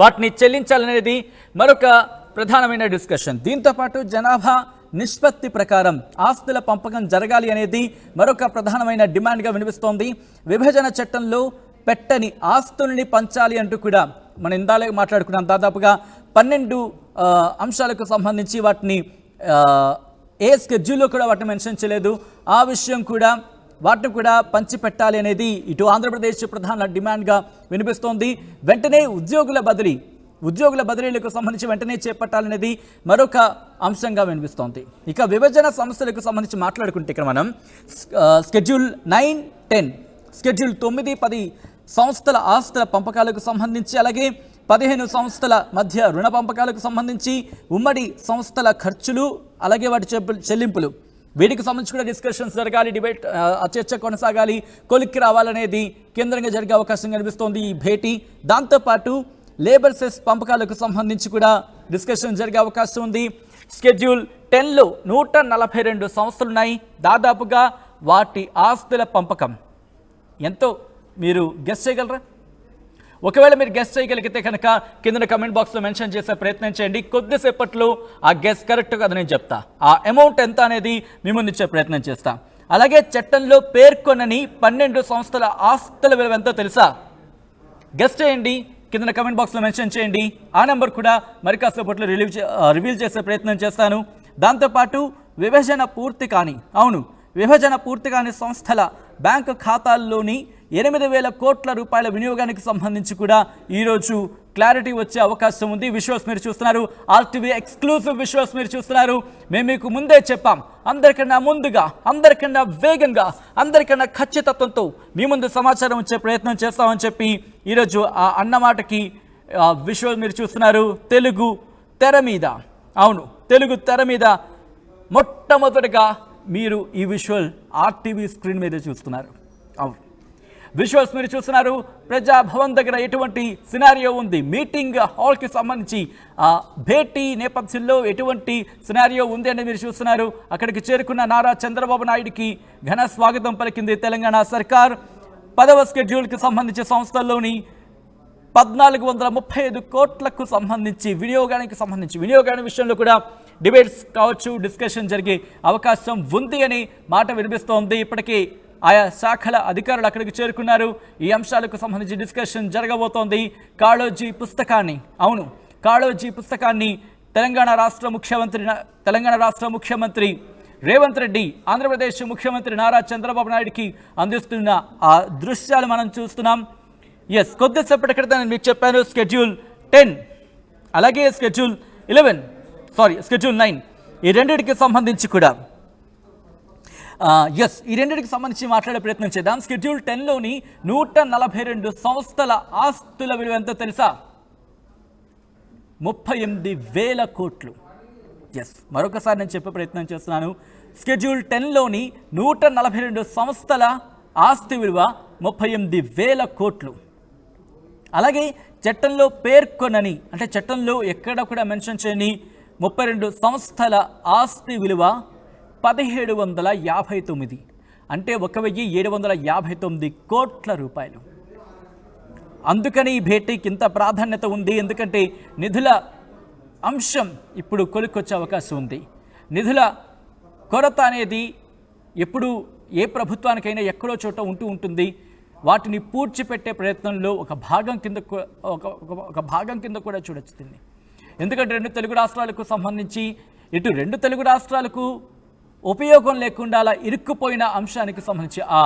వాటిని చెల్లించాలనేది మరొక ప్రధానమైన డిస్కషన్. దీంతోపాటు జనాభా నిష్పత్తి ప్రకారం ఆస్తుల పంపకం జరగాలి అనేది మరొక ప్రధానమైన డిమాండ్గా వినిపిస్తోంది. విభజన చట్టంలో పెట్టని ఆస్తుల్ని పంచాలి అంటూ కూడా మనం ఇందాలే మాట్లాడుకున్నాం. దాదాపుగా 12 అంశాలకు సంబంధించి వాటిని ఏ స్కెడ్యూల్లో కూడా వాటిని మెన్షన్ చేయలేదు. ఆ విషయం కూడా వాటిని కూడా పంచిపెట్టాలి అనేది ఇటు ఆంధ్రప్రదేశ్ ప్రధాన డిమాండ్గా వినిపిస్తోంది. వెంటనే ఉద్యోగుల బదిలీలకు సంబంధించి వెంటనే చేపట్టాలనేది మరొక అంశంగా వినిపిస్తోంది. ఇక విభజన సంస్థలకు సంబంధించి మాట్లాడుకుంటే ఇక్కడ మనం స్కెడ్యూల్ 9, 10, స్కెడ్యూల్ 9, 10 సంస్థల ఆస్తుల పంపకాలకు సంబంధించి, అలాగే 15 సంస్థల మధ్య రుణ పంపకాలకు సంబంధించి, ఉమ్మడి సంస్థల ఖర్చులు, అలాగే వాటి చెల్లింపులు, వీటికి సంబంధించి కూడా డిస్కషన్స్ జరగాలి, డిబేట్ చర్చ కొనసాగాలి, కొలిక్కి రావాలనేది కేంద్రంగా జరిగే అవకాశం కనిపిస్తోంది ఈ భేటీ. దాంతోపాటు లేబర్ సెస్ పంపకాలకు సంబంధించి కూడా డిస్కషన్ జరిగే అవకాశం ఉంది. స్కెడ్యూల్ 10లో 142 సంస్థలున్నాయి. దాదాపుగా వాటి ఆస్తుల పంపకం ఎంతో మీరు గెస్ చేయగలరా? ఒకవేళ మీరు గెస్ చేయగలిగితే కనుక కింద కమెంట్ బాక్స్లో మెన్షన్ చేసే ప్రయత్నం చేయండి. కొద్దిసేపట్లో ఆ గెస్ కరెక్ట్ కదా నేను చెప్తా, ఆ అమౌంట్ ఎంత అనేది మీ ముందు ఇచ్చే ప్రయత్నం చేస్తా. అలాగే చట్టంలో పేర్కొనని 12 సంస్థల ఆస్తుల విలువ ఎంతో తెలుసా? గెస్ చేయండి, కింద కమెంట్ బాక్స్లో మెన్షన్ చేయండి. ఆ నెంబర్ కూడా మరి కాసేపట్లో రివీల్ చేసే ప్రయత్నం చేస్తాను. దాంతోపాటు విభజన పూర్తి కాని సంస్థల బ్యాంకు ఖాతాల్లోని 8,000 కోట్ల రూపాయల వినియోగానికి సంబంధించి కూడా ఈరోజు క్లారిటీ వచ్చే అవకాశం ఉంది. విజువల్స్ మీరు చూస్తున్నారు, ఆర్టీవీ ఎక్స్క్లూసివ్ విజువల్స్ మీరు చూస్తున్నారు. మేము మీకు ముందే చెప్పాం, అందరికన్నా ముందుగా, అందరికన్నా వేగంగా, అందరికన్నా ఖచ్చితత్వంతో మీ ముందు సమాచారం వచ్చే ప్రయత్నం చేస్తామని చెప్పి ఈరోజు ఆ అన్నమాటకి విజువల్ మీరు చూస్తున్నారు. తెలుగు తెర మీద మొట్టమొదటిగా మీరు ఈ విజువల్ ఆర్టీవీ స్క్రీన్ మీద చూస్తున్నారు. అవును, విజువల్స్ మీరు చూస్తున్నారు. ప్రజాభవన్ దగ్గర ఎటువంటి సినారియో ఉంది, మీటింగ్ హాల్కి సంబంధించి ఆ భేటీ నేపథ్యంలో ఎటువంటి సినారియో ఉంది అని మీరు చూస్తున్నారు. అక్కడికి చేరుకున్న నారా చంద్రబాబు నాయుడికి ఘన స్వాగతం పలికింది తెలంగాణ సర్కార్. 10వ షెడ్యూల్కి సంబంధించి సంస్థల్లోని 1435 కోట్లకు సంబంధించి వినియోగానికి విషయంలో కూడా డిబేట్స్ కావచ్చు, డిస్కషన్ జరిగే అవకాశం ఉంది అని మాట వినిపిస్తోంది. ఇప్పటికీ ఆయా శాఖల అధికారులు అక్కడికి చేరుకున్నారు. ఈ అంశాలకు సంబంధించి డిస్కషన్ జరగబోతోంది. కాళోజీ పుస్తకాన్ని తెలంగాణ రాష్ట్ర ముఖ్యమంత్రి రేవంత్ రెడ్డి, ఆంధ్రప్రదేశ్ ముఖ్యమంత్రి నారా చంద్రబాబు నాయుడికి అందిస్తున్న ఆ దృశ్యాలు మనం చూస్తున్నాం. కొద్దిసేపటి క్రితం నేను మీకు చెప్పాను షెడ్యూల్ 10 అలాగే షెడ్యూల్ 9 ఈ రెండింటికి సంబంధించి కూడా మాట్లాడే ప్రయత్నం చేద్దాం. షెడ్యూల్ 10లోని 142 సంస్థల ఆస్తుల విలువ ఎంతో తెలుసా? 38,000 కోట్లు. మరొకసారి నేను చెప్పే ప్రయత్నం చేస్తున్నాను. షెడ్యూల్ 10లోని 142 సంస్థల ఆస్తి విలువ 38,000 కోట్లు. అలాగే చట్టంలో పేర్కొనని, అంటే చట్టంలో ఎక్కడ కూడా మెన్షన్ చేయని 32 సంస్థల ఆస్తి విలువ 1759, అంటే 1759 కోట్ల రూపాయలు. అందుకని ఈ భేటీకి ఇంత ప్రాధాన్యత ఉంది. ఎందుకంటే నిధుల అంశం ఇప్పుడు కొలిక్కొచ్చే అవకాశం ఉంది. నిధుల కొరత అనేది ఎప్పుడు ఏ ప్రభుత్వానికైనా ఎక్కడో చోట ఉంటుంది. వాటిని పూడ్చిపెట్టే ప్రయత్నంలో ఒక భాగం కింద కూడా చూడొచ్చు దీన్ని. ఎందుకంటే 2 తెలుగు రాష్ట్రాలకు సంబంధించి ఇటు 2 తెలుగు రాష్ట్రాలకు ఉపయోగం లేకుండా అలా ఇరుక్కుపోయిన అంశానికి సంబంధించి ఆ